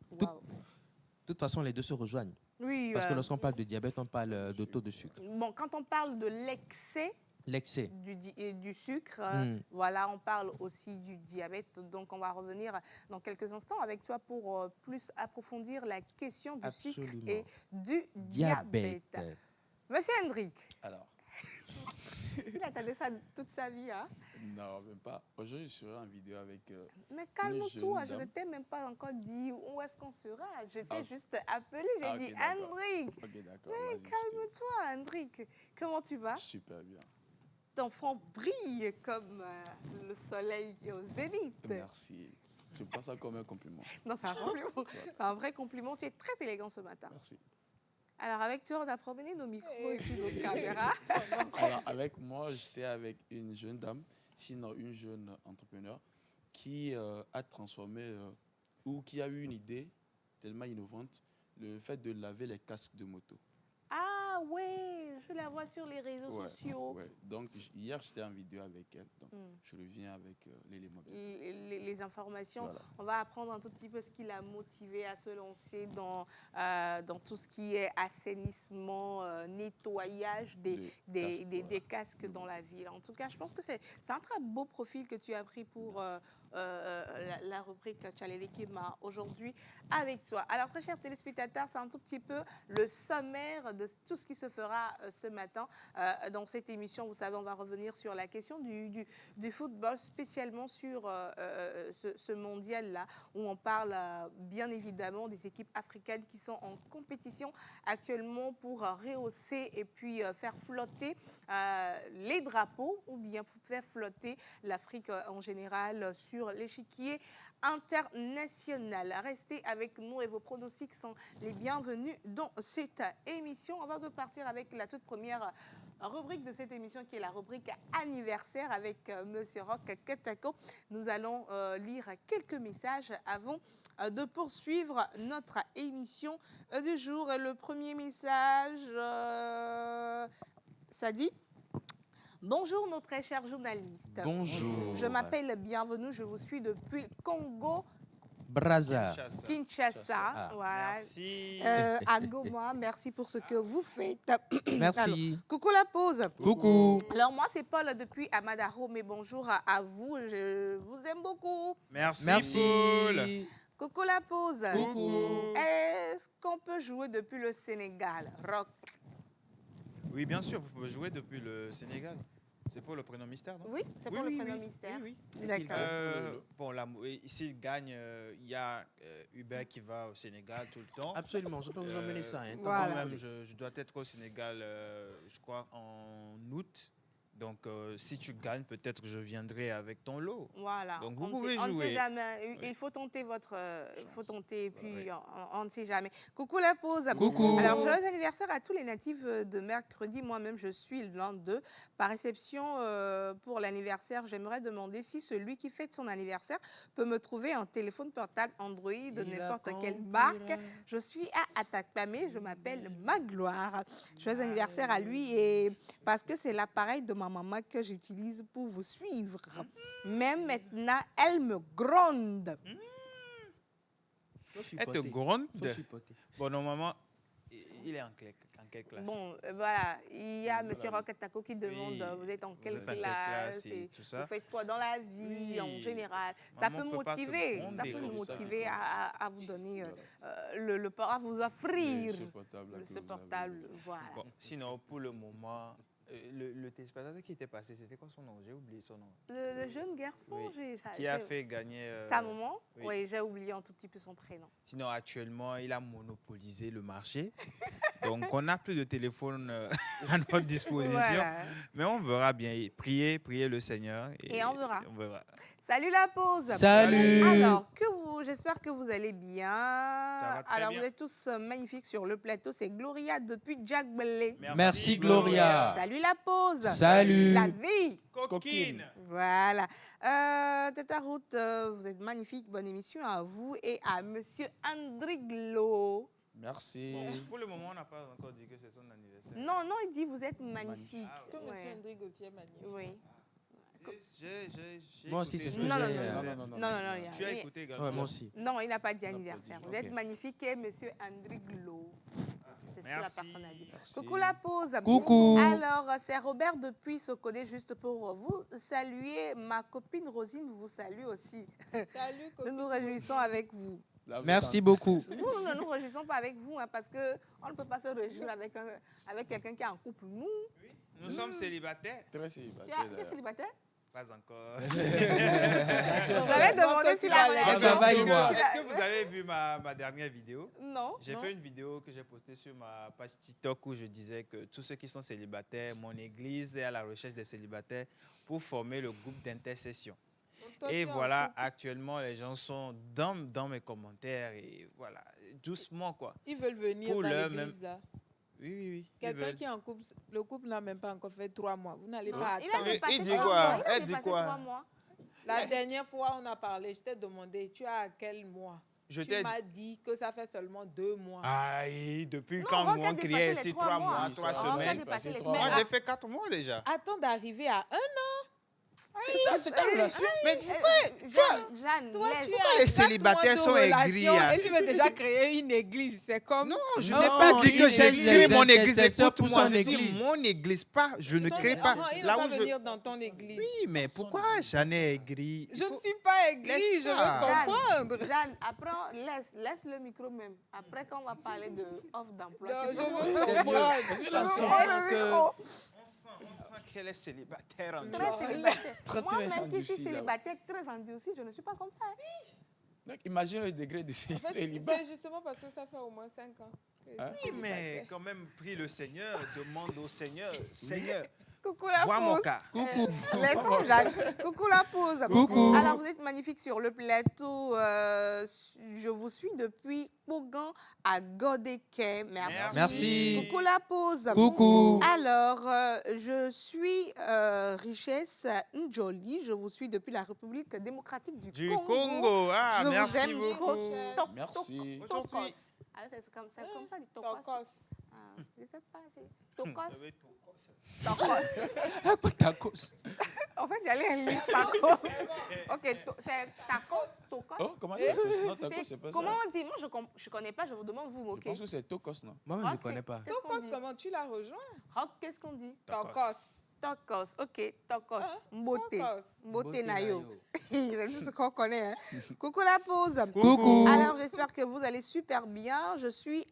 Wow. De toute façon, les deux se rejoignent. Oui. Parce que lorsqu'on parle de diabète, on parle de taux de sucre. Bon, quand on parle de l'excès du sucre, voilà, on parle aussi du diabète. Donc, on va revenir dans quelques instants avec toi pour plus approfondir la question du sucre et du diabète. Monsieur Hendrik. Alors. Il attendait ça toute sa vie, hein? Non, même pas. Aujourd'hui, je serai en vidéo avec. Mais calme-toi, je ne t'ai même pas encore dit où est-ce qu'on sera. Je t'ai juste appelé, j'ai dit Hendrik. Ok, d'accord. Mais calme-toi, Hendrik. Comment tu vas? Super bien. Ton front brille comme le soleil au zénith. Merci. Je prends ça comme un compliment. Non, c'est un compliment. C'est un vrai compliment. Tu es très élégant ce matin. Merci. Alors, avec toi, on a promené nos micros et puis nos caméras. Alors, avec moi, j'étais avec une jeune dame, sinon une jeune entrepreneur, qui a transformé ou qui a eu une idée tellement innovante, le fait de laver les casques de moto. Ah ouais, je la vois sur les réseaux sociaux. Ouais. Donc, hier, j'étais en vidéo avec elle. Donc, je reviens avec l'élément. Les informations. Voilà. On va apprendre un tout petit peu ce qui l'a motivé à se lancer dans tout ce qui est assainissement, nettoyage des casques dans la ville. En tout cas, je pense que c'est un très beau profil que tu as pris pour la rubrique Tchalele Kima aujourd'hui avec toi. Alors, très chers téléspectateurs, c'est un tout petit peu le sommaire de tout ce qui se fera ce matin dans cette émission. Vous savez, on va revenir sur la question du football, spécialement sur ce mondial-là, où on parle bien évidemment des équipes africaines qui sont en compétition actuellement pour rehausser et puis faire flotter les drapeaux ou bien faire flotter l'Afrique en général sur l'échiquier international. Restez avec nous et vos pronostics sont les bienvenus dans cette émission. Avant de partir avec la toute première rubrique de cette émission qui est la rubrique anniversaire avec Monsieur Roch Katako, nous allons lire quelques messages avant de poursuivre notre émission du jour. Le premier message, ça dit: bonjour nos très chers journalistes. Bonjour. Je m'appelle Bienvenue, je vous suis depuis Congo Brazza. Kinshasa. Voilà. Merci. À Goma, merci pour ce que vous faites. Merci. Alors, coucou la pause. Coucou. Alors moi c'est Paul depuis Amadaro, mais bonjour à vous, je vous aime beaucoup. Merci. Paul. Coucou la pause. Coucou. Est-ce qu'on peut jouer depuis le Sénégal, Roch? Oui, bien sûr, vous pouvez jouer depuis le Sénégal. C'est pour le prénom mystère, non? Oui, c'est pour le prénom mystère. Oui. D'accord. Bon, s'il gagne, il y a Hubert qui va au Sénégal tout le temps. Absolument, je peux vous emmener ça. Voilà. Moi-même, je dois être au Sénégal, je crois, en août. Donc, si tu gagnes, peut-être que je viendrai avec ton lot. Voilà. Donc, vous pouvez on jouer. On ne sait jamais. Il faut tenter il faut tenter, et puis on ne sait jamais. Coucou la pause. Coucou. Alors, joyeux anniversaire à tous les natifs de mercredi. Moi-même, je suis l'un d'eux. Par réception, pour l'anniversaire, j'aimerais demander si celui qui fête son anniversaire peut me trouver un téléphone portable Android de n'importe quelle marque. Je suis à Atakpamé. Je m'appelle Magloire. Joyeux anniversaire à lui, et parce que c'est l'appareil de ma maman que j'utilise pour vous suivre. Même maintenant, elle me gronde. Elle te gronde? Bon, normalement, il est en quelle classe? Bon, voilà. Il y a M. Roch Katako qui demande vous êtes en quelle classe et tout ça. vous faites quoi dans la vie en général. Ça peut motiver. Ça peut nous motiver à vous donner à vous offrir ce portable. Voilà. Bon, sinon, pour le moment, le téléspectateur qui était passé, c'était quoi son nom? J'ai oublié son nom. Le jeune garçon, qui a fait gagner... sa maman? Oui, j'ai oublié un tout petit peu son prénom. Sinon, actuellement, il a monopolisé le marché. Donc, on n'a plus de téléphone à notre disposition. Voilà. Mais on verra bien. Priez le Seigneur. Et on verra. Salut la pause. Salut. Alors, j'espère que vous allez bien. Alors, vous êtes tous magnifiques sur le plateau. C'est Gloria depuis Jack Belé. Merci Gloria. Salut la pause. Salut. La vie. Coquine. Voilà. Tata Ruth, vous êtes magnifique. Bonne émission à vous et à Monsieur Andriglo. Merci. Bon, pour le moment, on n'a pas encore dit que c'est son anniversaire. Non, il dit vous êtes magnifique. Que Monsieur Andrig aussi est magnifique. Oui. Moi aussi, c'est ce que non. Tu as écouté également? Ouais, moi aussi. Non, il n'a pas dit anniversaire. Vous êtes magnifique et Monsieur Andriglo. C'est ce que la personne a dit. Merci. Coucou la pause. Coucou. Alors, c'est Robert depuis Sokode, juste pour vous saluer. Ma copine Rosine vous salue aussi. Salut, copine. Nous nous réjouissons avec vous. Merci beaucoup. Nous ne nous réjouissons pas avec vous, parce qu'on ne peut pas se réjouir avec quelqu'un qui est en couple. Nous sommes célibataires. Très célibataires. Tu es célibataire? Pas encore. J'avais demandé si Est-ce que vous avez vu ma dernière vidéo? Non. J'ai fait une vidéo que j'ai postée sur ma page TikTok où je disais que tous ceux qui sont célibataires, mon église est à la recherche des célibataires pour former le groupe d'intercession. Et voilà, actuellement, les gens sont dans mes commentaires et voilà, doucement quoi. Ils veulent venir pour dans l'église là. Oui. Quelqu'un qui est en couple, le couple n'a même pas encore fait 3 mois. Vous n'allez pas attendre. Il dit quoi? Elle dit quoi? La dernière fois, on a parlé, je t'ai demandé, tu as à quel mois? Tu m'as dit que ça fait seulement 2 mois. Aïe, depuis quand on criait ici 3 mois, 3 semaines. Moi, j'ai fait 4 mois déjà. Attends d'arriver à 1 an. C'est ta relation. Mais Jeanne, pourquoi les célibataires sont aigris? Et tu veux déjà créer une église, c'est comme... Non, je n'ai pas dit que j'ai créé mon église. Écoute-moi, je dis mon église, pas, je ne crée pas. Il va pas venir dans ton église. Oui, mais pourquoi Jeanne est aigrie? Je ne suis pas aigrie, je veux comprendre. Jeanne, après, laisse le micro même. Après, quand on va parler de offre d'emploi. Je veux comprendre. Parce que là, on sent qu'elle est célibataire en Très célibataire. Moi, même qui suis endurcie, là. célibataire, très endurcie, je ne suis pas comme ça. Donc, imagine le degré de En fait, célibat. c'est justement parce que ça fait au moins 5 ans. Oui, mais quand même, prie le Seigneur, demande au Seigneur, Seigneur, Coucou la vois mon pause. cas. Coucou. Laissons Jeanne. Coucou la pause. Coucou. Alors, vous êtes magnifique sur le plateau. Je vous suis depuis Pougan à Godeke. Merci. Coucou la pause. Coucou. Alors, je suis Richesse Njoli. Je vous suis depuis la République démocratique du Congo. Ah, Je merci vous aime beaucoup. trop. Merci. Tokos. Ah, c'est comme ça, du tokos. Ah, je sais pas, c'est tokos. Pas tacos. En fait, j'allais lire tacos. Ok, c'est tacos, tokos. Oh, comment tacos? Non, tacos, c'est pas ça. Comment on dit? Moi, je ne connais pas, je vous demande, vous Je moquez. pense que c'est tocos, non? Moi-même, je ne connais pas. Tokos, comment tu l'as rejoint? Rock, qu'est-ce qu'on dit? Tokos. Tokos, ok, tokos. Mbote. Tokos. Mbote nayo. C'est tout ce qu'on connaît. Hein. Coucou la pause. Coucou. Alors, j'espère que vous allez super bien. Je suis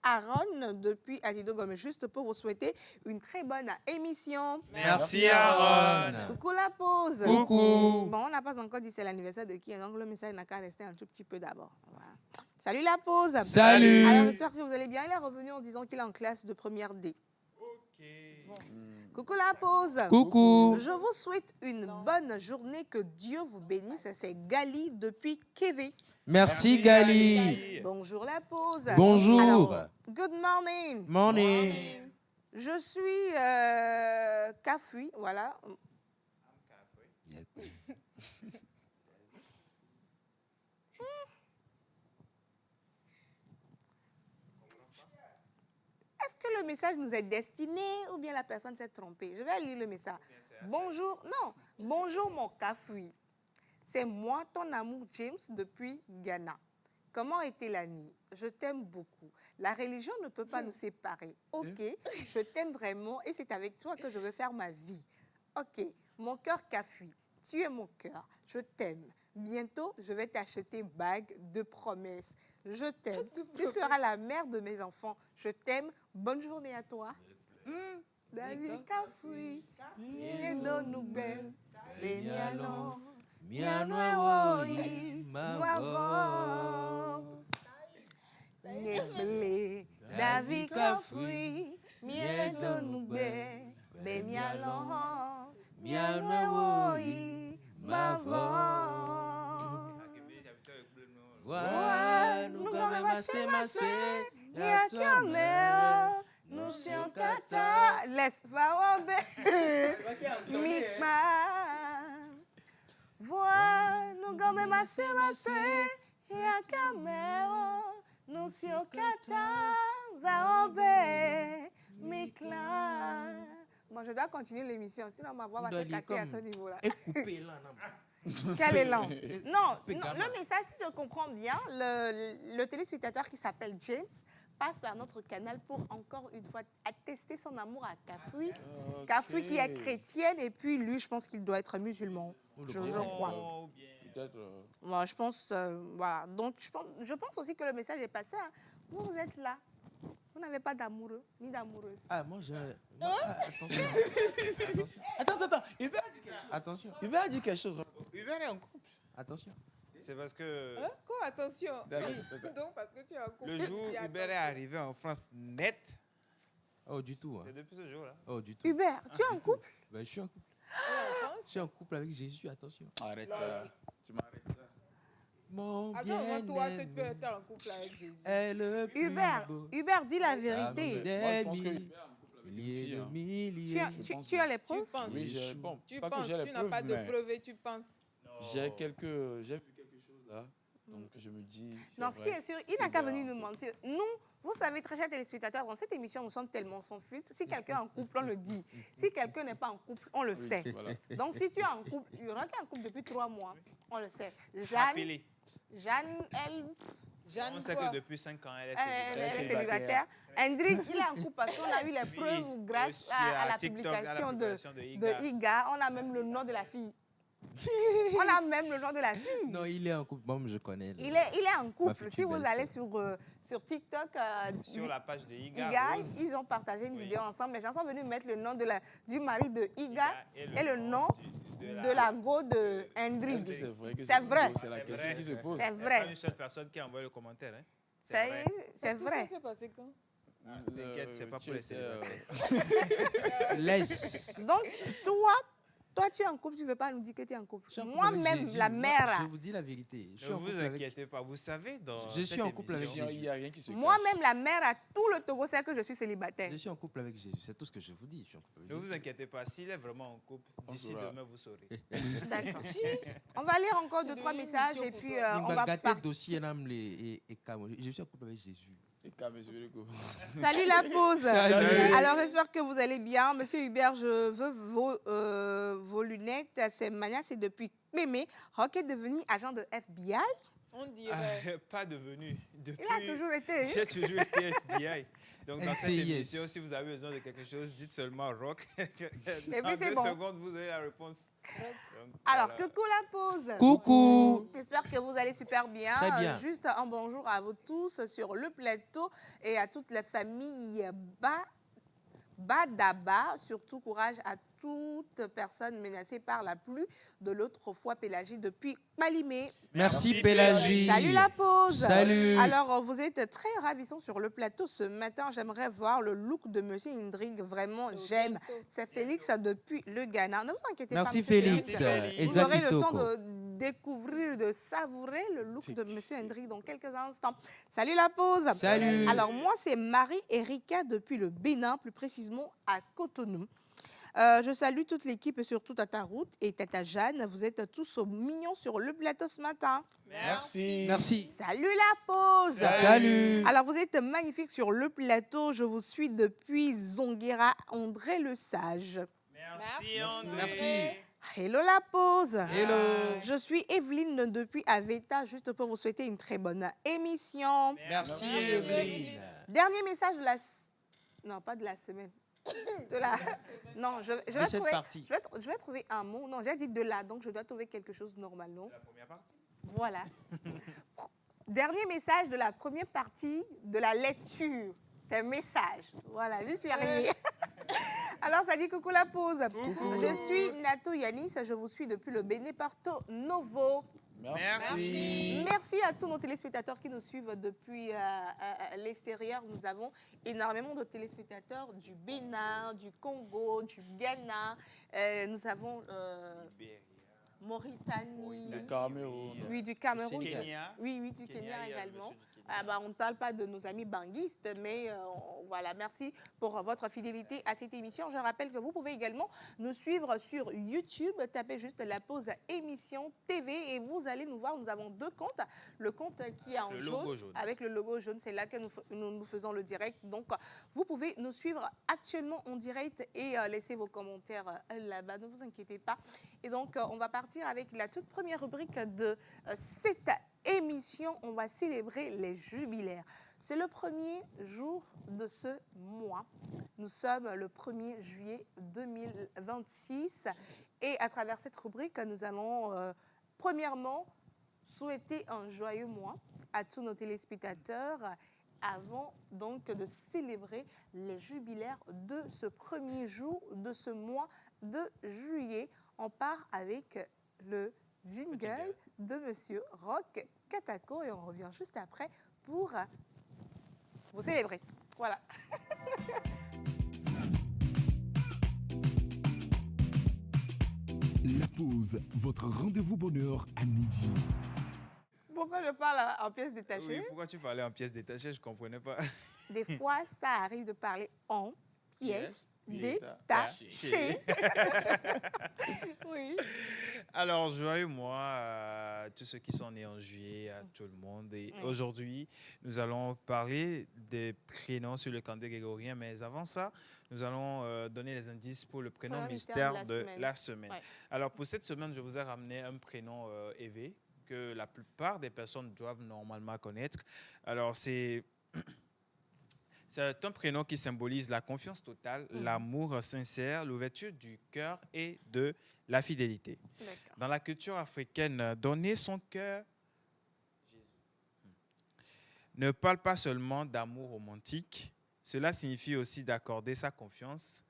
Aaron depuis Azido Gomez, juste pour vous souhaiter une très bonne émission. Merci Aaron. Coucou la pause. Coucou. Bon, on n'a pas encore dit c'est l'anniversaire de qui, donc le message n'a qu'à rester un tout petit peu d'abord. Voilà. Salut la pause. Salut. Alors, j'espère que vous allez bien. Il est revenu en disant qu'il est en classe de première D. Ok. Coucou la pause. Coucou. Je vous souhaite une bonne journée. Que Dieu vous bénisse. C'est Gali depuis Kévé. Merci Gali. Bonjour la pause. Bonjour. Alors, good morning. Morning. Je suis Kafui, voilà. Est-ce que le message nous est destiné ou bien la personne s'est trompée? Je vais lire le message. Bonjour, non, bonjour mon Kafui. C'est moi, ton amour James, depuis Ghana. Comment était la nuit? Je t'aime beaucoup. La religion ne peut pas nous séparer. Ok, je t'aime vraiment et c'est avec toi que je veux faire ma vie. Ok, mon cœur Kafui, tu es mon cœur. Je t'aime. Bientôt, je vais t'acheter bague de promesses. Je t'aime. Tu seras la mère de mes enfants. Je t'aime. Bonne journée à toi. David Kafui, Mieno Noubel, Bemialon, Miano Mavo, Nyebele, David Kafui, Mieno Noubel, Bemialon, Miano Mavo. Voilà, nous sommes massés, Y'a qu'un mère, nous sommes kata. Laisse pas Mikma. Voilà, nous sommes massés, y'a qu'un mère, nous sommes kata. Va Mikla. Bon, je dois continuer l'émission, sinon ma voix va se casser à ce niveau-là. Et couper là, non. Quel élan? Non, le message, si je comprends bien, le téléspectateur qui s'appelle James passe par notre canal pour encore une fois attester son amour à Kafui. Okay. Kafui qui est chrétienne et puis lui, je pense qu'il doit être musulman. Je crois. Moi, je pense, voilà. Donc, je pense aussi que le message est passé. Hein. Vous êtes là. Vous n'avez pas d'amoureux ni d'amoureuse. Ah, moi, attention. Attends. Hubert a dit quelque chose. Attention. Hubert a dit quelque chose. Hubert est en couple. Attention. C'est parce que... Quoi, attention? Donc, parce que tu es en couple. Le jour où Hubert est arrivé en France net... Oh, du tout. Hein. C'est depuis ce jour-là. Oh, du tout. Hubert, tu es en couple? Ben, je suis en couple. Je suis en couple avec Jésus, attention. Arrête ça. Tu m'arrêtes ça. Mon attends, toi, tu peux être en couple avec Jésus. Hubert, dis la vérité. Moi, je pense que Hubert est en couple avec tu as les preuves? Tu penses? Oui, j'ai tu penses, tu n'as pas de preuves et tu penses? J'ai vu quelque chose là. Donc, je me dis... Non, ce qui est sûr, il n'a qu'à venir nous mentir. Nous, vous savez, très chers téléspectateurs, dans cette émission, nous sommes tellement sans filtre. Si quelqu'un est en couple, on le dit. Si quelqu'un n'est pas en couple, on le sait. Voilà. Donc, si tu es en couple, il y aura qu'un couple depuis 3 mois. On le sait. Jeanne, elle... On sait que depuis 5 ans, elle est célibataire. Hendrik, il est en couple parce qu'on a eu les preuves grâce à la publication de Iga. On a même le nom de la fille. Non, il est en couple. Bon, je connais. Il est en couple. Si vous allez sur TikTok, sur la page de Iga, ils ont partagé une vidéo ensemble. Mais j'en suis venue mettre le nom du mari de Iga et le nom de la go de Hendrik. C'est vrai. C'est la question qui se pose. C'est vrai. Il n'y a pas une seule personne qui a envoyé le commentaire. Hein. C'est vrai. Ça s'est passé quand? T'inquiète, c'est pas pour les célibataires. Laisse. Donc, toi, tu es en couple, tu ne veux pas nous dire que tu es en couple. Moi-même, la mère... Je vous dis la vérité. Ne vous inquiétez pas, vous savez, dans je suis en couple avec Jésus. Il n'y a rien qui se cache. Moi-même, la mère à tout le Togo sait que je suis célibataire. Je suis en couple avec Jésus, c'est tout ce que je vous dis. Je suis en couple avec ne vous inquiétez pas, s'il est vraiment en couple, d'ici demain, vous saurez. D'accord. On va lire encore 2-3 messages et puis on va partir. Je suis en couple avec Jésus. Salut la pause. Salut. Alors j'espère que vous allez bien. Monsieur Hubert, je veux vos lunettes. C'est Mania, c'est depuis Mémé. Rock est devenu agent de FBI. On dirait. Pas devenu. Il a toujours été. J'ai toujours été FBI. Donc dans cette émission, si vous avez besoin de quelque chose, dites seulement Rock. Et puis dans c'est 2 bon. secondes, vous aurez la réponse. Donc, alors, voilà. coucou la pause. Coucou. J'espère que vous allez super bien. Très bien. Juste un bonjour à vous tous sur le plateau et à toute la famille Badaba. Surtout courage à toute personne menacée par la pluie de l'autre fois Pélagie depuis Malimé. Merci Pélagie. Salut la pause. Salut. Alors, vous êtes très ravissants sur le plateau ce matin. J'aimerais voir le look de Monsieur Hendrik. Vraiment, j'aime. C'est Félix depuis le Ghana. Ne vous inquiétez pas. Merci Félix. Vous aurez le temps de découvrir, de savourer le look de Monsieur Hendrik dans quelques instants. Salut la pause. Salut. Alors, moi, c'est Marie-Erika depuis le Bénin, plus précisément à Cotonou. Je salue toute l'équipe et surtout Tata Ruth et Tata Jeanne. Vous êtes tous mignons sur le plateau ce matin. Merci. Merci. Salut la pause. Salut. Alors, vous êtes magnifiques sur le plateau. Je vous suis depuis Zonguera, André Le Sage. Merci André. Merci. Hello la pause. Hello. Je suis Evelyne depuis Aveta, juste pour vous souhaiter une très bonne émission. Merci Evelyne. Dernier message de la... Non, pas de la semaine. De la... Non, je vais trouver un mot. Non, j'ai dit de là, donc je dois trouver quelque chose normalement. La première partie. Voilà. Dernier message de la première partie de la lecture. Tes messages. Voilà, je suis arrivée. Alors, ça dit coucou la pause. Coucou. Je suis Nato Yanis, je vous suis depuis le Bénin Porto Novo. Merci. Merci à tous nos téléspectateurs qui nous suivent depuis l'extérieur. Nous avons énormément de téléspectateurs du Bénin, du Congo, du Ghana. Nous avons Mauritanie. Du Cameroun. Oui, du Cameroun. Du Kenya. Oui, du Kenya également. On ne parle pas de nos amis banguistes, mais voilà, merci pour votre fidélité à cette émission. Je rappelle que vous pouvez également nous suivre sur YouTube. Tapez juste la pause émission TV et vous allez nous voir. Nous avons 2 comptes. Le compte qui est en jaune, avec le logo jaune, c'est là que nous faisons le direct. Donc, vous pouvez nous suivre actuellement en direct et laisser vos commentaires là-bas. Ne vous inquiétez pas. Et donc, on va partir avec la toute première rubrique de cette émission. On va célébrer les jubilaires. C'est le premier jour de ce mois. Nous sommes le 1er juillet 2026 et à travers cette rubrique, nous allons premièrement souhaiter un joyeux mois à tous nos téléspectateurs avant donc de célébrer les jubilaires de ce premier jour de ce mois de juillet. On part avec le jingle de Monsieur Rock Katako et on revient juste après pour vous célébrer. Voilà. La pause, votre rendez-vous bonheur à midi. Pourquoi je parle en pièces détachées? Oui, pourquoi tu parlais en pièces détachées? Je ne comprenais pas. Des fois, ça arrive de parler en pièces détachées. Oui. Alors, joyeux mois à tous ceux qui sont nés en juillet, à tout le monde. Et aujourd'hui, nous allons parler des prénoms sur le calendrier grégorien. Mais avant ça, nous allons donner les indices pour le prénom mystère de la semaine. Ouais. Alors, pour cette semaine, je vous ai ramené un prénom élevé que la plupart des personnes doivent normalement connaître. Alors, c'est un prénom qui symbolise la confiance totale, l'amour sincère, l'ouverture du cœur et de la fidélité. Dans la culture africaine, donner son cœur ne parle pas seulement d'amour romantique, cela signifie aussi d'accorder sa confiance,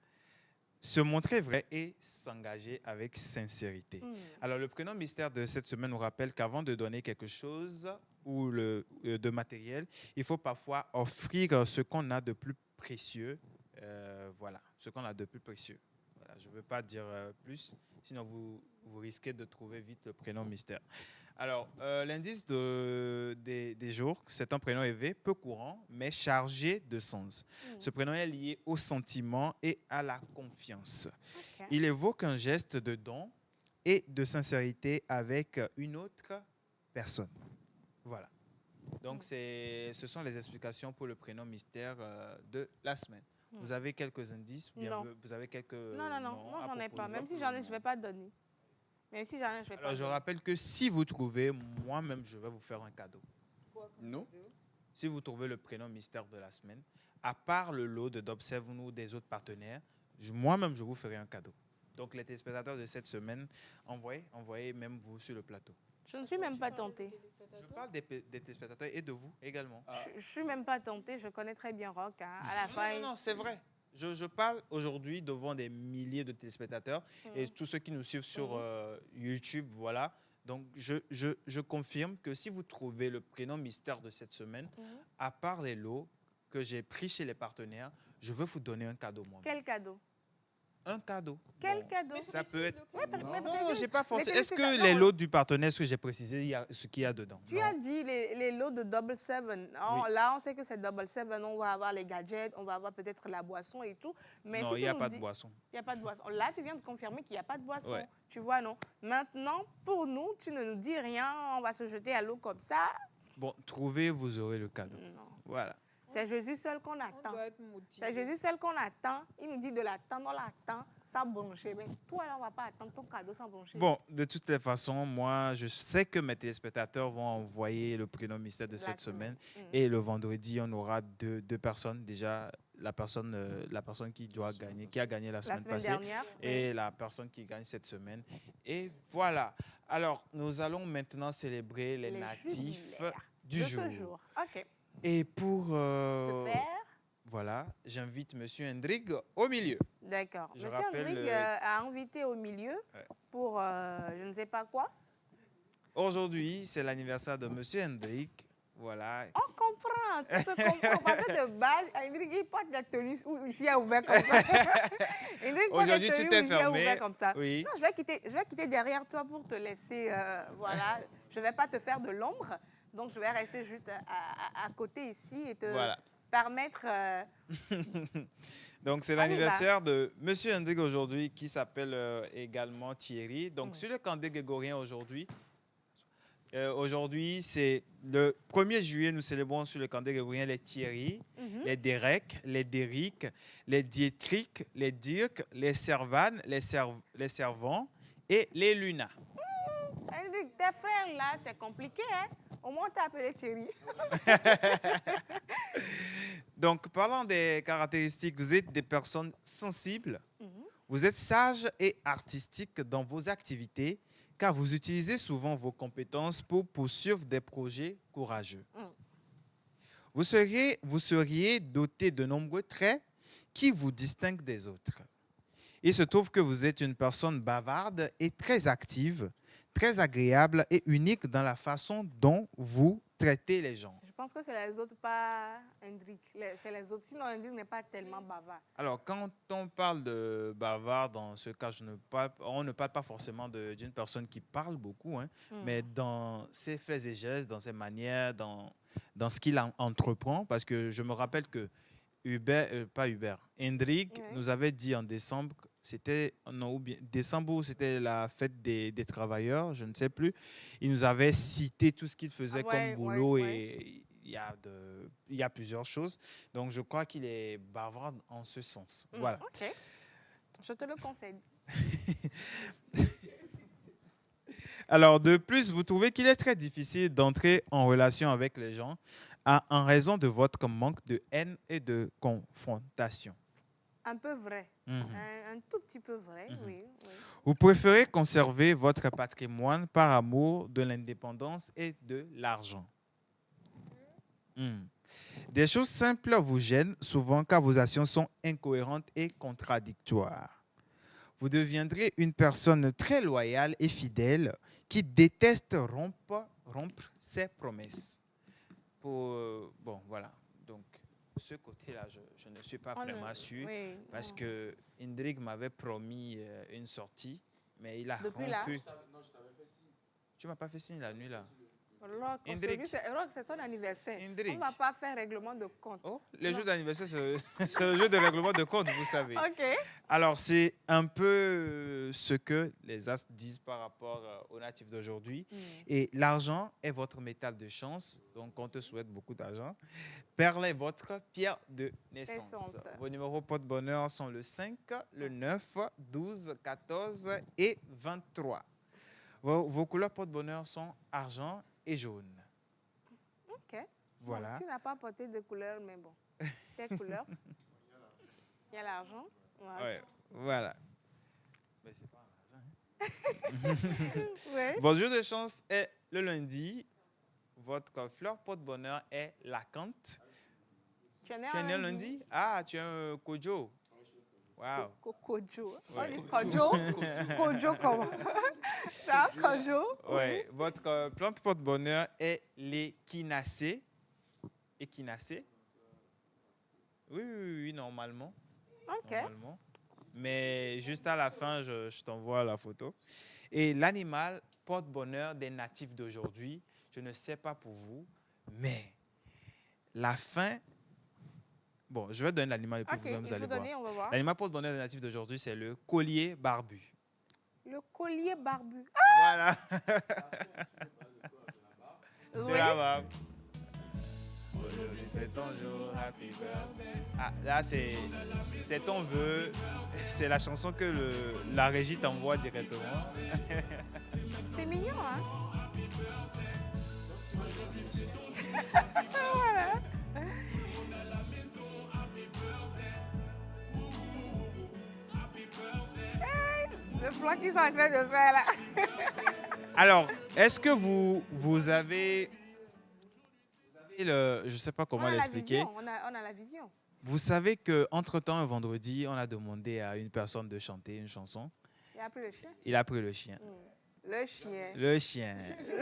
se montrer vrai et s'engager avec sincérité. Alors, le prénom mystère de cette semaine nous rappelle qu'avant de donner quelque chose ou de matériel, il faut parfois offrir ce qu'on a de plus précieux. Voilà, ce qu'on a de plus précieux. Voilà, je ne veux pas dire plus, sinon vous risquez de trouver vite le prénom mystère. Alors, l'indice des jours, c'est un prénom élevé, peu courant, mais chargé de sens. Ce prénom est lié au sentiment et à la confiance. Il évoque un geste de don et de sincérité avec une autre personne. Voilà. Donc, ce sont les explications pour le prénom mystère de la semaine. Vous avez quelques indices? Non. Vous avez quelques Non, j'en ai pas. Même si j'en ai, je ne vais pas donner. Même si j'en ai, je vais pas. Alors, je rappelle que si vous trouvez, moi-même, je vais vous faire un cadeau. Non. Si vous trouvez le prénom mystère de la semaine, à part le lot de d'Observe-nous des autres partenaires, moi-même, je vous ferai un cadeau. Donc, les téléspectateurs de cette semaine, envoyez même vous sur le plateau. Je ne suis même pas tentée. Je parle des téléspectateurs et de vous également. Je ne suis même pas tentée. Je connais très bien Rock. Hein. À la fin. Non, c'est vrai. Je parle aujourd'hui devant des milliers de téléspectateurs et tous ceux qui nous suivent sur YouTube, voilà. Donc, je confirme que si vous trouvez le prénom mystère de cette semaine, à part les lots que j'ai pris chez les partenaires, je veux vous donner un cadeau, moi. Quel cadeau? Un cadeau. Quel cadeau? Ça peut être... Non, j'ai pas forcé. Est-ce que les lots du partenaire, ce que j'ai précisé, il y a ce qu'il y a dedans? Tu as dit les lots de Double 7. Là, on sait que c'est Double 7. On va avoir les gadgets, on va avoir peut-être la boisson et tout. Mais non, il n'y a pas de boisson. Il n'y a pas de boisson. Là, tu viens de confirmer qu'il n'y a pas de boisson. Ouais. Tu vois, non? Maintenant, pour nous, tu ne nous dis rien. On va se jeter à l'eau comme ça. Bon, trouvez, vous aurez le cadeau. Non. Voilà. C'est Jésus seul qu'on attend. C'est Jésus seul qu'on attend. Il nous dit de l'attendre, on l'attend sans broncher. Mais toi, là, on ne va pas attendre ton cadeau sans broncher. Bon, de toutes les façons, moi, je sais que mes téléspectateurs vont envoyer le prénom mystère de cette semaine. Et le vendredi, on aura deux personnes. Déjà, la personne qui doit gagner, qui a gagné la semaine passée. Dernière. Et la personne qui gagne cette semaine. Et voilà. Alors, nous allons maintenant célébrer les natifs du jour. De ce jour. OK. Et pour ce faire, voilà, j'invite M. Hendrik au milieu. D'accord. M. Hendrik a invité au milieu pour je ne sais pas quoi. Aujourd'hui, c'est l'anniversaire de M. Hendrik. Voilà. On comprend, tout se comprend. Parce que de base, Hendrik, il porte des tenues où ici a ouvert comme ça. Aujourd'hui, tu t'es fermé. Comme ça. Oui. Non, je vais quitter derrière toi pour te laisser. Voilà. Je ne vais pas te faire de l'ombre. Donc, je vais rester juste à côté ici et te permettre... Donc, c'est l'anniversaire de M. Hendrik aujourd'hui qui s'appelle également Thierry. Donc, sur le calendrier grégorien aujourd'hui, c'est le 1er juillet, nous célébrons sur le calendrier grégorien les Thierry, les Derek, les Déric, les Dietrich, les Dirk, les Servan, les Servants et les Luna. Hendrik, tes frères là, c'est compliqué, hein? Au moins, tu as appelé Thierry. Donc, parlant des caractéristiques, vous êtes des personnes sensibles, vous êtes sages et artistiques dans vos activités, car vous utilisez souvent vos compétences pour poursuivre des projets courageux. Vous seriez doté de nombreux traits qui vous distinguent des autres. Il se trouve que vous êtes une personne bavarde et très active, très agréable et unique dans la façon dont vous traitez les gens. Je pense que c'est les autres, pas Hendrik. C'est les autres. Sinon, Hendrik n'est pas tellement bavard. Alors, quand on parle de bavard, dans ce cas, on ne parle pas forcément d'une personne qui parle beaucoup, hein, mais dans ses faits et gestes, dans ses manières, dans ce qu'il entreprend. Parce que je me rappelle que pas Hubert, Hendrik nous avait dit en décembre, décembre, c'était la fête des travailleurs, je ne sais plus. Il nous avait cité tout ce qu'il faisait comme boulot et il y a plusieurs choses. Donc, je crois qu'il est bavard en ce sens. Voilà. OK. Je te le conseille. Alors, de plus, vous trouvez qu'il est très difficile d'entrer en relation avec les gens en raison de votre manque de haine et de confrontation. Un peu vrai. Un tout petit peu vrai, oui. Vous préférez conserver votre patrimoine par amour de l'indépendance et de l'argent. Des choses simples vous gênent souvent car vos actions sont incohérentes et contradictoires. Vous deviendrez une personne très loyale et fidèle qui déteste rompre ses promesses. Bon, voilà. Donc, ce côté-là, je ne suis pas vraiment sûr parce que Hendrik m'avait promis une sortie, mais il a rompu. Là? Tu m'as pas fait signe la nuit là. Rock, c'est son anniversaire. On ne va pas faire règlement de compte. Oh, le jeu d'anniversaire, c'est le jeu de règlement de compte, vous savez. OK. Alors, c'est un peu ce que les As disent par rapport aux natifs d'aujourd'hui. Et l'argent est votre métal de chance, donc on te souhaite beaucoup d'argent. Perle est votre pierre de naissance. Vos numéros porte-bonheur sont le 5, le 9, 12, 14 et 23. Vos couleurs porte-bonheur sont argent et jaune. OK. Voilà. Bon, tu n'as pas porté de couleurs, mais bon. Tes couleurs. Il y a l'argent. Ouais, voilà. Mais c'est pas l'argent. Votre jour de chance est le lundi. Votre fleur porte-bonheur est l'acanthe. Tu es né un lundi? Ah, tu es un kojo. Wow. Kojo. On dit kojo. Kojo comment? C'est un kojo. Oui. Votre plante porte-bonheur est l'échinacée. Échinacée. Oui, normalement. OK. Normalement. Mais juste à la fin, je t'envoie la photo. Et l'animal porte-bonheur des natifs d'aujourd'hui, je ne sais pas pour vous, mais la fin... Bon, je vais donner l'animal et puis vous allez voir. L'animal porte-bonheur des natifs d'aujourd'hui, c'est le collier barbu. Le collier barbu. Voilà. Oui. Aujourd'hui, c'est ton jour, happy birthday. Ah, là, c'est ton vœu. C'est la chanson que la régie t'envoie directement. C'est mignon, hein? Voilà. Le plan qu'ils sont en train de faire là. Alors, est-ce que vous avez le... Je ne sais pas comment l'expliquer. On a la vision. Vous savez qu'entre-temps, un vendredi, on a demandé à une personne de chanter une chanson. Il a pris le chien? Il a pris le chien. Le chien. Le chien.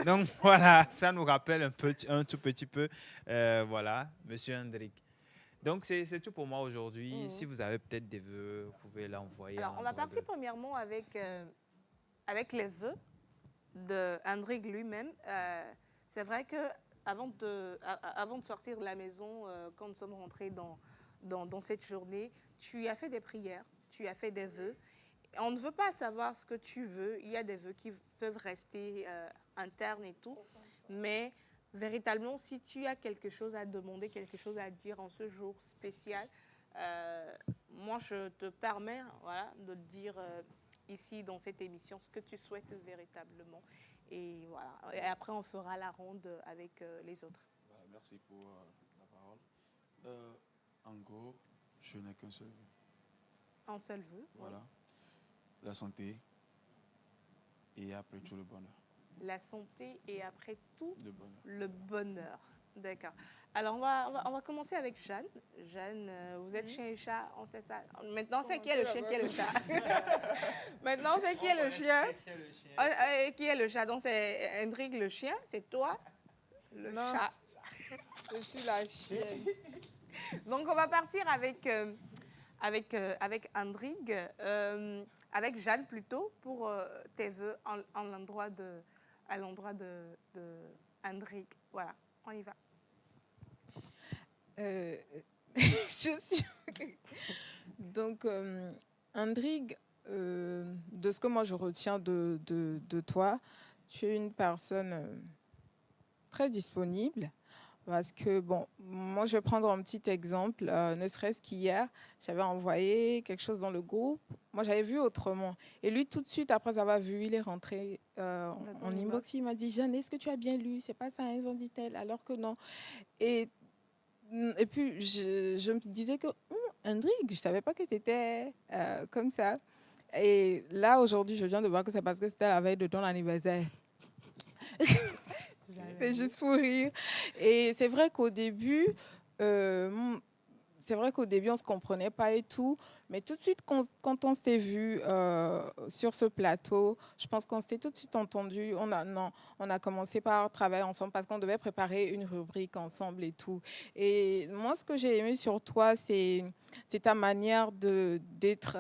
Donc voilà, ça nous rappelle un tout petit peu, voilà, Monsieur Hendrik. Donc c'est tout pour moi aujourd'hui. Si vous avez peut-être des vœux, vous pouvez l'envoyer. Alors on va partir premièrement avec les vœux de Hendrik lui-même. C'est vrai que avant de sortir de la maison, quand nous sommes rentrés dans cette journée, tu as fait des prières, tu as fait des vœux. On ne veut pas savoir ce que tu veux. Il y a des vœux qui peuvent rester internes et tout. Mais véritablement, si tu as quelque chose à demander, quelque chose à dire en ce jour spécial, moi, je te permets de le dire ici dans cette émission, ce que tu souhaites véritablement. Et voilà. Et après, on fera la ronde avec les autres. Voilà, merci pour la parole. En gros, je n'ai qu'un seul vœu. Un seul vœu. Voilà. Oui. La santé et après tout le bonheur. La santé et après tout le bonheur. D'accord. Alors, on va commencer avec Jeanne. Jeanne, vous êtes chien et chat, on sait ça. Maintenant, c'est qui est le chien, qui est le chat. Maintenant, c'est qui est le chien. Qui est le chat? Donc, c'est Hendrik le chien, c'est toi le chat. Je suis la chienne. Donc, on va partir avec Hendrik, avec Jeanne plutôt, pour tes vœux à l'endroit de Hendrik. Voilà, on y va. Donc, Hendrik, de ce que moi je retiens de toi, tu es une personne très disponible. Parce que, bon, moi, je vais prendre un petit exemple. Ne serait-ce qu'hier, j'avais envoyé quelque chose dans le groupe. Moi, j'avais vu autrement. Et lui, tout de suite, après avoir vu, il est rentré en inbox. Il m'a dit, Jeanne, est-ce que tu as bien lu? C'est pas ça, ils ont dit-elle, alors que non. Et puis, je me disais que, Hendrik, je ne savais pas que tu étais comme ça. Et là, aujourd'hui, je viens de voir que c'est parce que c'était la veille de ton anniversaire. C'est juste pour rire. Et c'est vrai qu'au début, on ne se comprenait pas et tout. Mais tout de suite, quand on s'était vu sur ce plateau, je pense qu'on s'était tout de suite entendu. On a commencé par travailler ensemble parce qu'on devait préparer une rubrique ensemble et tout. Et moi, ce que j'ai aimé sur toi, c'est ta manière d'être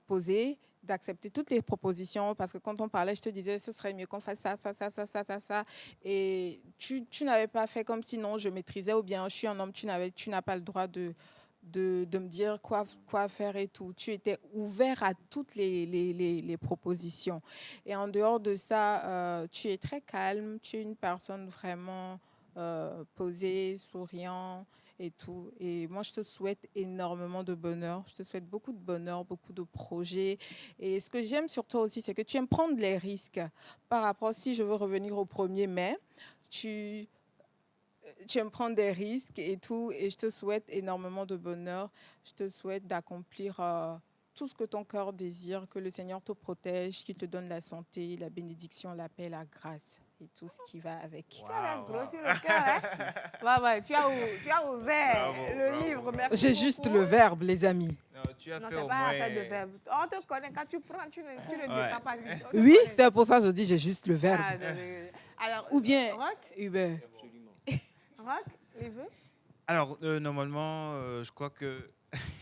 posée, d'accepter toutes les propositions, parce que quand on parlait, je te disais, ce serait mieux qu'on fasse ça. Et tu n'avais pas fait comme si non, je maîtrisais, ou bien je suis un homme, tu n'as pas le droit de me dire quoi faire et tout. Tu étais ouvert à toutes les propositions. Et en dehors de ça, tu es très calme, tu es une personne vraiment posée, souriant et tout. Et moi, je te souhaite énormément de bonheur. Je te souhaite beaucoup de bonheur, beaucoup de projets. Et ce que j'aime sur toi aussi, c'est que tu aimes prendre les risques. Par rapport, si je veux revenir au 1er mai, tu aimes prendre des risques et tout. Et je te souhaite énormément de bonheur. Je te souhaite d'accomplir tout ce que ton cœur désire, que le Seigneur te protège, qu'il te donne la santé, la bénédiction, la paix, la grâce. Et tout ce qui va avec. Tu as grossi le cœur, hein? Tu as ouvert le livre. Merci J'ai juste le verbe, les amis. Non, tu as non, fait c'est au pas moins... affaire de verbe. On te connaît, quand tu prends, tu ne descends pas vite. Oui, c'est pour ça que je dis j'ai juste le verbe. Alors, ou bien, Rock, Hubert. Rock, les vœux? Alors, normalement, je crois que...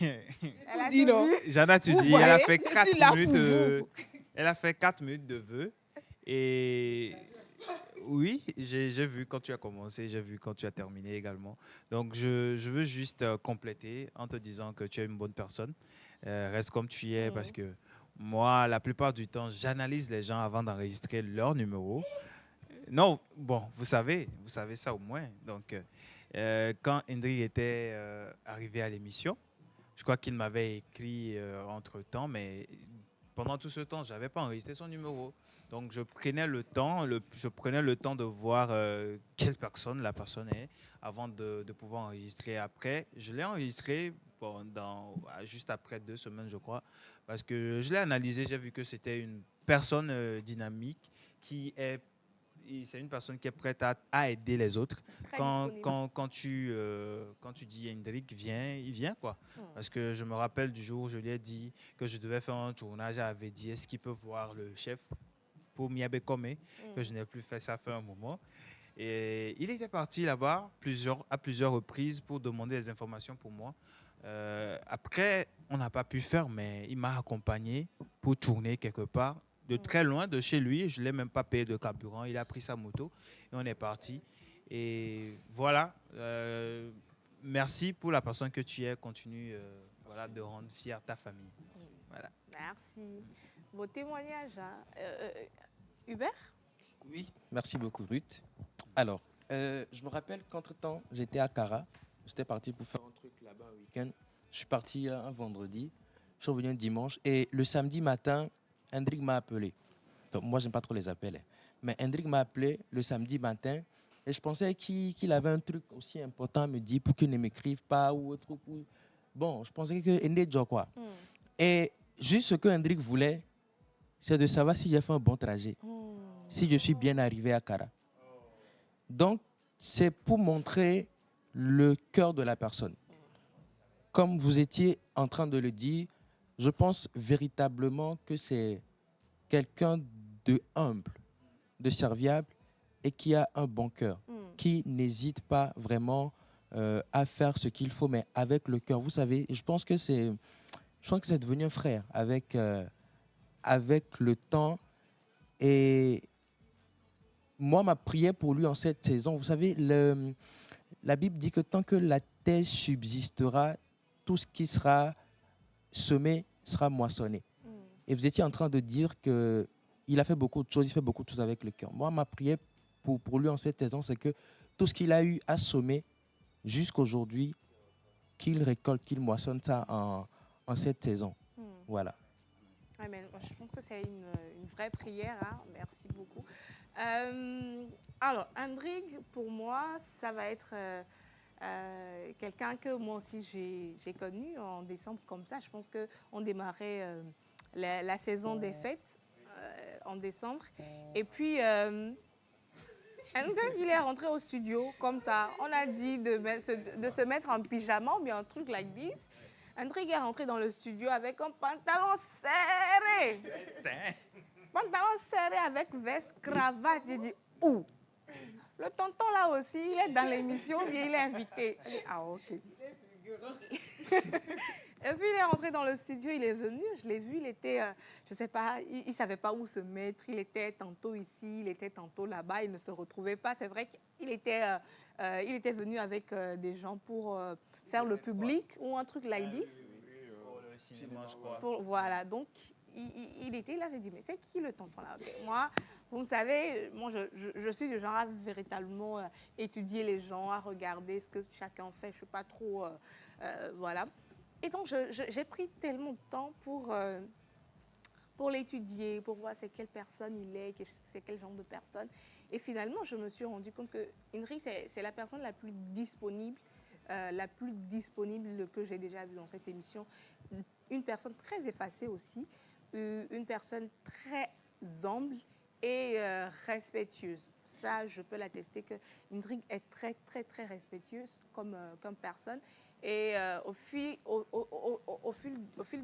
Elle a dit non. Jana, tu dis, elle a fait 4 minutes. Elle a fait 4 minutes de vœux. Et oui, j'ai vu quand tu as commencé, j'ai vu quand tu as terminé également. Donc, je veux juste compléter en te disant que tu es une bonne personne. Reste comme tu es parce que moi, la plupart du temps, j'analyse les gens avant d'enregistrer leur numéro. Non, bon, vous savez ça au moins. Donc, quand Hendrik était arrivé à l'émission, je crois qu'il m'avait écrit entre-temps, mais pendant tout ce temps, je n'avais pas enregistré son numéro. Donc, je prenais le temps de voir quelle personne la personne est avant de pouvoir enregistrer. Après, je l'ai enregistré juste après 2 semaines, je crois, parce que je l'ai analysé, j'ai vu que c'était une personne dynamique c'est une personne qui est prête à aider les autres. Quand tu dis Hendrik, il vient quoi. Parce que je me rappelle du jour où je lui ai dit que je devais faire un tournage, j'avais dit est-ce qu'il peut voir le chef pour Miabe Kome, que je n'ai plus fait ça fait un moment. Et il était parti là-bas à plusieurs reprises pour demander des informations pour moi. Après, on n'a pas pu faire, mais il m'a accompagné pour tourner quelque part. De très loin de chez lui, je ne l'ai même pas payé de carburant. Il a pris sa moto et on est parti. Et voilà, merci pour la personne que tu es. Continue de rendre fière ta famille. Voilà. Merci. Beau témoignage. Hein. Hubert? Oui, merci beaucoup Ruth. Alors, je me rappelle qu'entre-temps, j'étais à Cara. J'étais parti pour faire un truc là-bas un week-end. Je suis parti un vendredi. Je suis revenu un dimanche. Et le samedi matin, Hendrik m'a appelé. Donc, moi, je n'aime pas trop les appels. Mais Hendrik m'a appelé le samedi matin et je pensais qu'il avait un truc aussi important à me dire pour qu'il ne m'écrive pas ou autre. Bon, je pensais que Hendrik, quoi. Et juste ce que Hendrik voulait, c'est de savoir si j'ai fait un bon trajet, si je suis bien arrivé à Cara. Donc, c'est pour montrer le cœur de la personne. Comme vous étiez en train de le dire, je pense véritablement que c'est quelqu'un de humble, de serviable et qui a un bon cœur, qui n'hésite pas vraiment à faire ce qu'il faut, mais avec le cœur. Vous savez, je pense que c'est devenu un frère avec le temps. Et moi, ma prière pour lui en cette saison, vous savez, la Bible dit que tant que terre subsistera, tout ce qui sera semé sera moissonné. Et vous étiez en train de dire qu'il a fait beaucoup de choses, il fait beaucoup de choses avec le cœur. Moi, ma prière pour lui en cette saison, c'est que tout ce qu'il a eu à semer jusqu'aujourd'hui, qu'il récolte, qu'il moissonne ça en cette saison. Voilà. Amen. Je pense que c'est une vraie prière. Hein. Merci beaucoup. Alors, Hendrik, pour moi, ça va être quelqu'un que moi aussi j'ai connu en décembre comme ça. Je pense qu'on démarrait la saison des fêtes en décembre. Et puis, Hendrik, il est rentré au studio comme ça. On a dit de se mettre en pyjama ou bien un truc like this. Hendrik est rentré dans le studio avec un pantalon serré. Pantalon serré avec veste, cravate. J'ai dit, où? Le tonton là aussi, il est dans l'émission, bien il est invité. Dit, ah, ok. Et puis il est rentré dans le studio, il est venu, je l'ai vu, il était, je sais pas, il ne savait pas où se mettre. Il était tantôt ici, il était tantôt là-bas, il ne se retrouvait pas. C'est vrai qu'il était, il était venu avec des gens pour faire le public ou un truc like this. Pour le cinéma, je crois. Voilà, donc il était là, j'ai dit, mais c'est qui le tonton là? Okay. Moi, vous me savez, moi je suis du genre à véritablement étudier les gens, à regarder ce que chacun fait. Je ne suis pas trop, voilà. Et donc, j'ai pris tellement de temps pour l'étudier, pour voir c'est quelle personne il est, c'est quel genre de personne. Et finalement, je me suis rendu compte que Hendrik, c'est la personne la plus disponible que j'ai déjà vue dans cette émission. Une personne très effacée aussi, une personne très humble et respectueuse. Ça, je peux l'attester que Hendrik est très, très, très respectueuse comme personne. Et au fil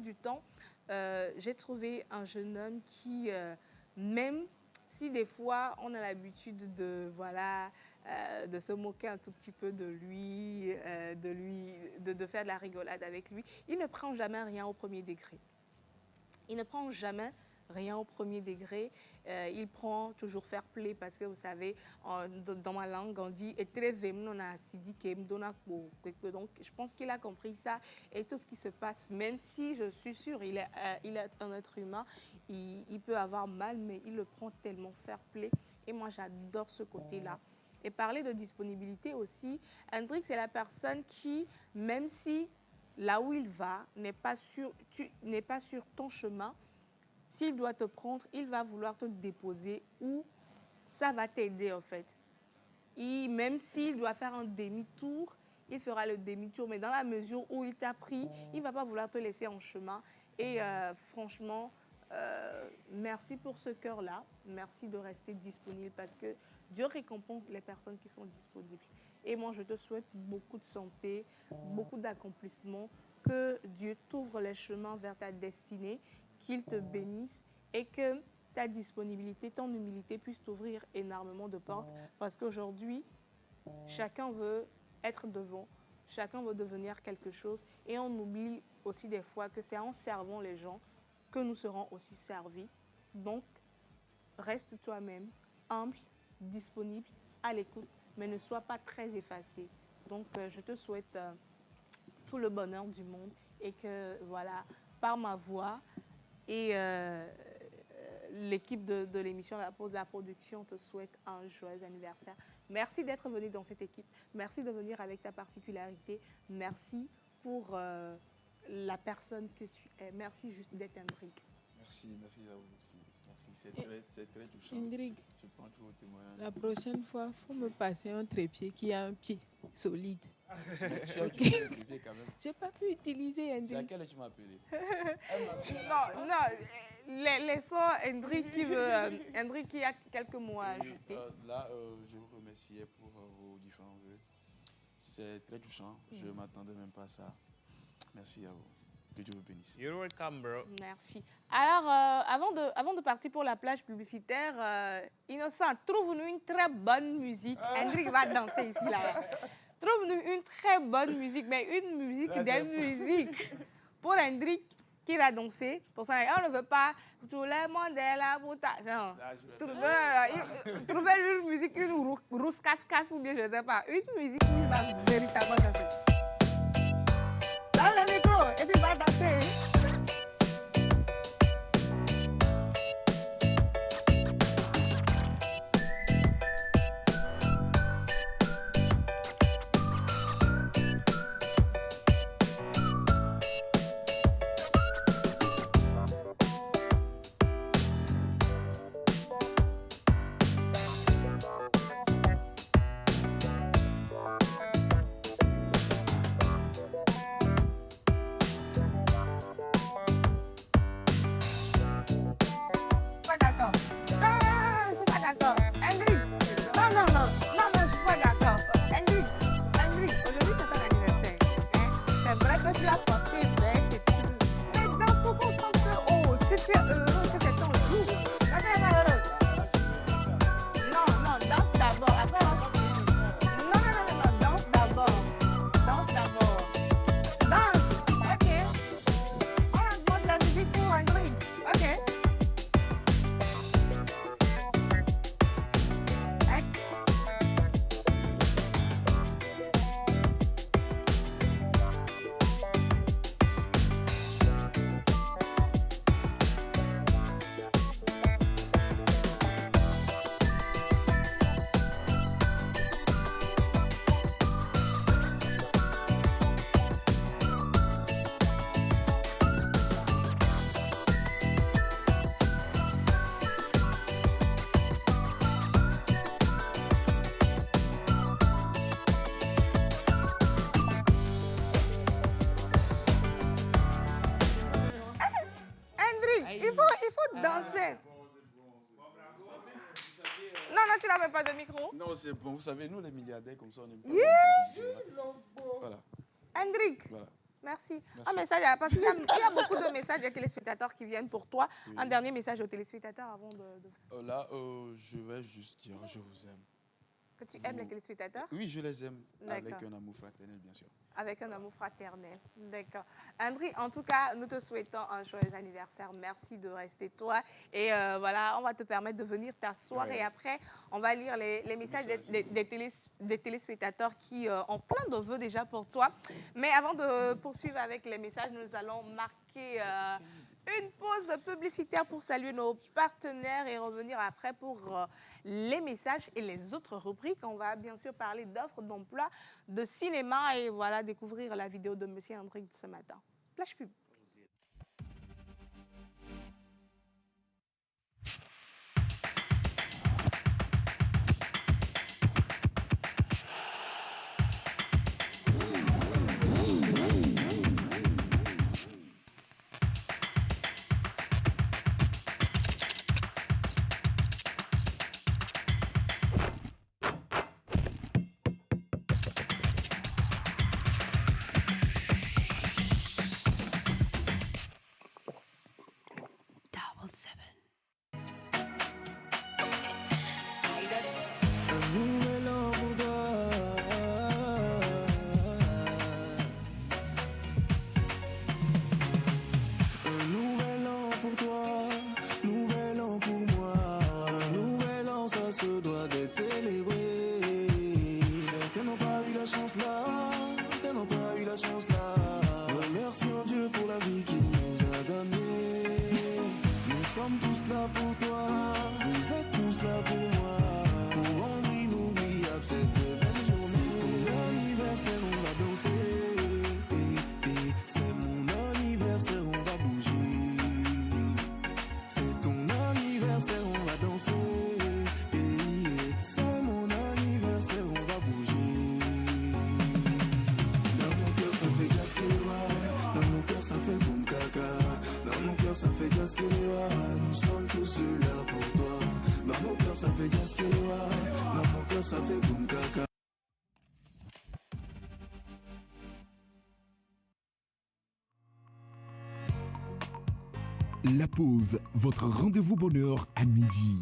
du temps, j'ai trouvé un jeune homme qui, même si des fois on a l'habitude de se moquer un tout petit peu de lui, de faire de la rigolade avec lui, il ne prend jamais rien au premier degré. Il ne prend jamais rien au premier degré. Il prend toujours fair play parce que vous savez, dans ma langue, on dit « donc je pense qu'il a compris ça et tout ce qui se passe, même si je suis sûre, il est un être humain, il peut avoir mal, mais il le prend tellement fair play. Et moi, j'adore ce côté-là. Et parler de disponibilité aussi, Hendrik, c'est la personne qui, même si là où il va n'est pas sur ton chemin, s'il doit te prendre, il va vouloir te déposer ou ça va t'aider en fait. Même s'il doit faire un demi-tour, il fera le demi-tour. Mais dans la mesure où il t'a pris, il ne va pas vouloir te laisser en chemin. Et franchement, merci pour ce cœur-là. Merci de rester disponible parce que Dieu récompense les personnes qui sont disponibles. Et moi, je te souhaite beaucoup de santé, beaucoup d'accomplissement, que Dieu t'ouvre les chemins vers ta destinée, qu'il te bénisse et que ta disponibilité, ton humilité puisse t'ouvrir énormément de portes. Parce qu'aujourd'hui, chacun veut être devant, chacun veut devenir quelque chose. Et on oublie aussi des fois que c'est en servant les gens que nous serons aussi servis. Donc, reste toi-même, humble, disponible, à l'écoute, mais ne sois pas très effacé. Donc, je te souhaite tout le bonheur du monde et que, voilà, par ma voix, et l'équipe de l'émission La Pause de la Production te souhaite un joyeux anniversaire. Merci d'être venu dans cette équipe. Merci de venir avec ta particularité. Merci pour la personne que tu es. Merci juste d'être Hendrik. Merci à vous aussi. Merci, c'est très touchant. Hendrik, je prends tous vos témoignages. La prochaine fois, il faut me passer un trépied qui a un pied solide. Tu as utilisé le trépied quand même. Je n'ai pas pu utiliser Hendrik. C'est à quelle heure tu m'as appelé? Non, laissons Hendrik qui a quelques mots à ajouter. Là, je vous remerciais pour vos différents vœux. C'est très touchant. Je ne m'attendais même pas à ça. Merci à vous. Que Dieu vous bénisse. You're welcome, bro. Merci. Alors, avant de partir pour la plage publicitaire, Innocent, trouve-nous une très bonne musique. Hendrik va danser ici, là. Trouve-nous une très bonne musique, mais une musique des musiques. Pour Hendrik qui va danser. Pour ça, on ne veut pas tout le monde est là pour ta. Non. Trouvez une musique, une rousse casse-casse ou bien je ne sais pas. Une musique qui va véritablement chanter. tu vas danser. danser. Non, non, tu n'avais pas de micro. Non, c'est bon. Vous savez, nous, les milliardaires, comme ça, on aime pas. Voilà. Hendrik. Voilà. Merci. Un message, parce qu'il y a beaucoup de messages des téléspectateurs qui viennent pour toi. Oui. Un dernier message aux téléspectateurs avant de... Là, je vais juste dire je vous aime. Que tu aimes les téléspectateurs? Oui, je les aime. Avec un amour fraternel, bien sûr. Avec un amour fraternel. D'accord. Hendrik, en tout cas, nous te souhaitons un joyeux anniversaire. Merci de rester toi. Et voilà, on va te permettre de venir t'asseoir. Et après, on va lire les messages des téléspectateurs qui ont plein de vœux déjà pour toi. Mais avant de poursuivre avec les messages, nous allons marquer... une pause publicitaire pour saluer nos partenaires et revenir après pour les messages et les autres rubriques. On va bien sûr parler d'offres d'emploi, de cinéma et voilà, découvrir la vidéo de M. Hendrik ce matin. Flash pub. La pause, votre rendez-vous bonheur à midi.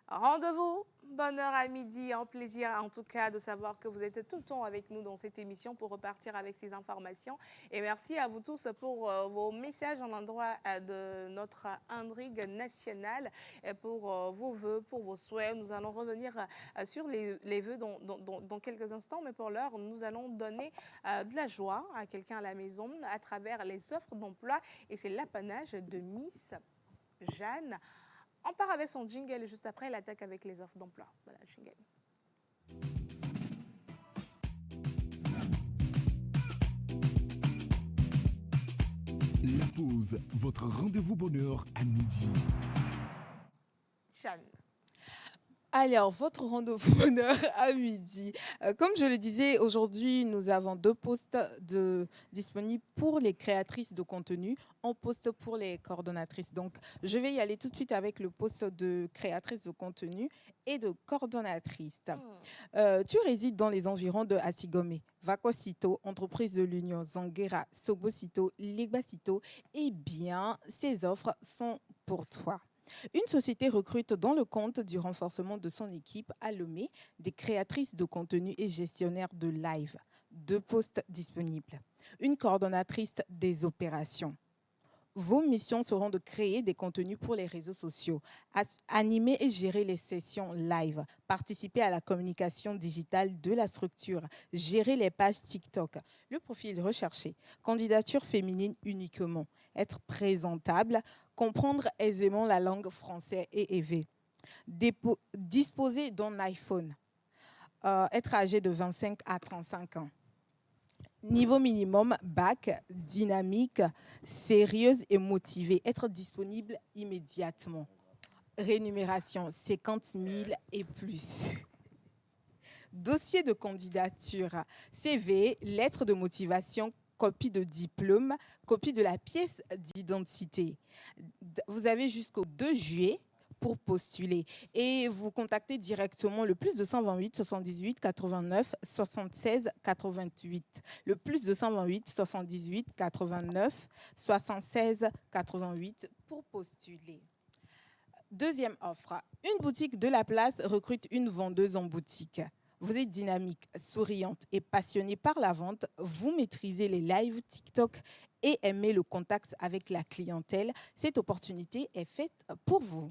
Rendez-vous bonheur à midi, un plaisir en tout cas de savoir que vous êtes tout le temps avec nous dans cette émission pour repartir avec ces informations. Et merci à vous tous pour vos messages en l'endroit de notre intrigue nationale et pour vos vœux, pour vos souhaits. Nous allons revenir sur les vœux dans quelques instants, mais pour l'heure, nous allons donner de la joie à quelqu'un à la maison à travers les offres d'emploi et c'est l'apanage de Miss Jeanne. On part avec son jingle et juste après, elle attaque avec les offres d'emploi. Voilà, jingle. La pause, votre rendez-vous bonheur à midi. Jeanne. Alors, votre rendez-vous bonheur à midi. Comme je le disais, aujourd'hui, nous avons 2 postes disponibles pour les créatrices de contenu, un poste pour les coordonnatrices. Donc, je vais y aller tout de suite avec le poste de créatrice de contenu et de coordonnatrice. Tu résides dans les environs de Asigomé, Vakosito, entreprise de l'Union, Zanguera, Sobosito, Legbasito. Eh bien, ces offres sont pour toi. Une société recrute dans le compte du renforcement de son équipe à Lomé des créatrices de contenu et gestionnaires de live. 2 postes disponibles. Une coordonnatrice des opérations. Vos missions seront de créer des contenus pour les réseaux sociaux, animer et gérer les sessions live, participer à la communication digitale de la structure, gérer les pages TikTok. Le profil recherché, candidature féminine uniquement, être présentable, comprendre aisément la langue française et EV, disposer d'un iPhone, être âgé de 25 à 35 ans. Niveau minimum, bac, dynamique, sérieuse et motivée, être disponible immédiatement. Rémunération, 50 000 et plus. Dossier de candidature, CV, lettre de motivation, copie de diplôme, copie de la pièce d'identité. Vous avez jusqu'au 2 juillet pour postuler et vous contactez directement le plus 228 78 89 76 88. Le plus 228 78 89 76 88 pour postuler. Deuxième offre, une boutique de la place recrute une vendeuse en boutique. Vous êtes dynamique, souriante et passionnée par la vente. Vous maîtrisez les lives TikTok et aimez le contact avec la clientèle. Cette opportunité est faite pour vous.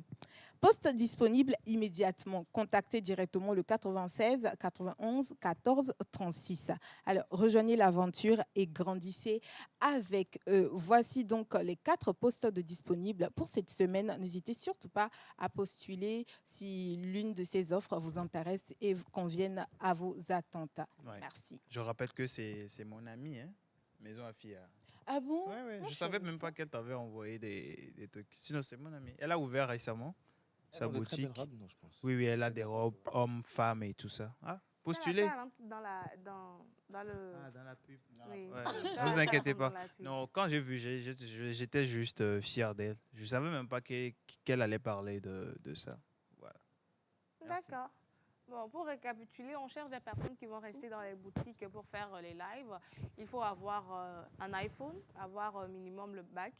Poste disponible immédiatement. Contactez directement le 96 91 14 36. Alors, rejoignez l'aventure et grandissez avec eux. Voici donc les 4 postes disponibles pour cette semaine. N'hésitez surtout pas à postuler si l'une de ces offres vous intéresse et convienne à vos attentes. Ouais. Merci. Je rappelle que c'est mon amie, hein, Maison Afia. Ah bon? Ouais. Je ne savais même pas qu'elle t'avait envoyé des trucs. Sinon, c'est mon amie. Elle a ouvert récemment sa boutique. Robes, non, je pense. Oui, elle a des robes hommes, femmes et tout ça. Ah, postulez. Dans la pub. Oui. Ne vous inquiétez pas. Non, quand j'ai vu, j'étais juste fier d'elle. Je ne savais même pas qu'elle allait parler de ça. Voilà. D'accord. Bon, pour récapituler, on cherche des personnes qui vont rester dans les boutiques pour faire les lives. Il faut avoir un iPhone, avoir minimum le bac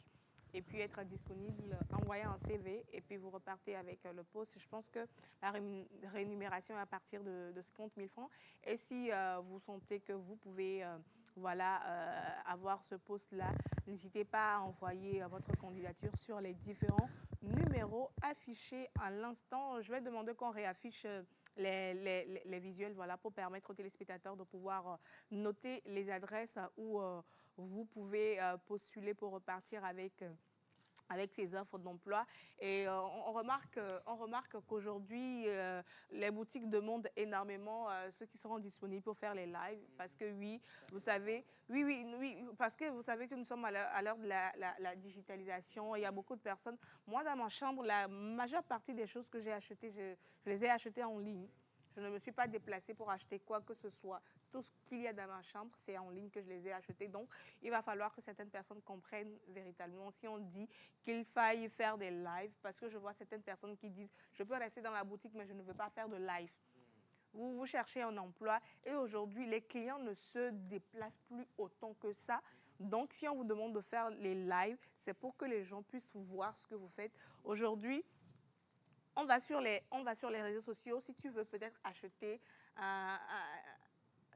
et puis être disponible, envoyer un CV et puis vous repartez avec le poste. Je pense que la rémunération est à partir de 50 000 francs. Et si vous sentez que vous pouvez avoir ce poste-là, n'hésitez pas à envoyer votre candidature sur les différents numéros affichés à l'instant. Je vais demander qu'on réaffiche les visuels pour permettre aux téléspectateurs de pouvoir noter les adresses où vous pouvez postuler pour repartir avec ces offres d'emploi. Et on remarque qu'aujourd'hui, les boutiques demandent énormément ceux qui seront disponibles pour faire les lives. Parce que vous savez, parce que vous savez que nous sommes à l'heure de la digitalisation. Il y a beaucoup de personnes. Moi, dans ma chambre, la majeure partie des choses que j'ai achetées, je les ai achetées en ligne. Je ne me suis pas déplacée pour acheter quoi que ce soit. Tout ce qu'il y a dans ma chambre, c'est en ligne que je les ai achetés. Donc, il va falloir que certaines personnes comprennent véritablement si on dit qu'il faille faire des lives. Parce que je vois certaines personnes qui disent « Je peux rester dans la boutique, mais je ne veux pas faire de live ». Vous cherchez un emploi et aujourd'hui, les clients ne se déplacent plus autant que ça. Donc, si on vous demande de faire les lives, c'est pour que les gens puissent voir ce que vous faites. Aujourd'hui, on va sur les réseaux sociaux. Si tu veux peut-être acheter,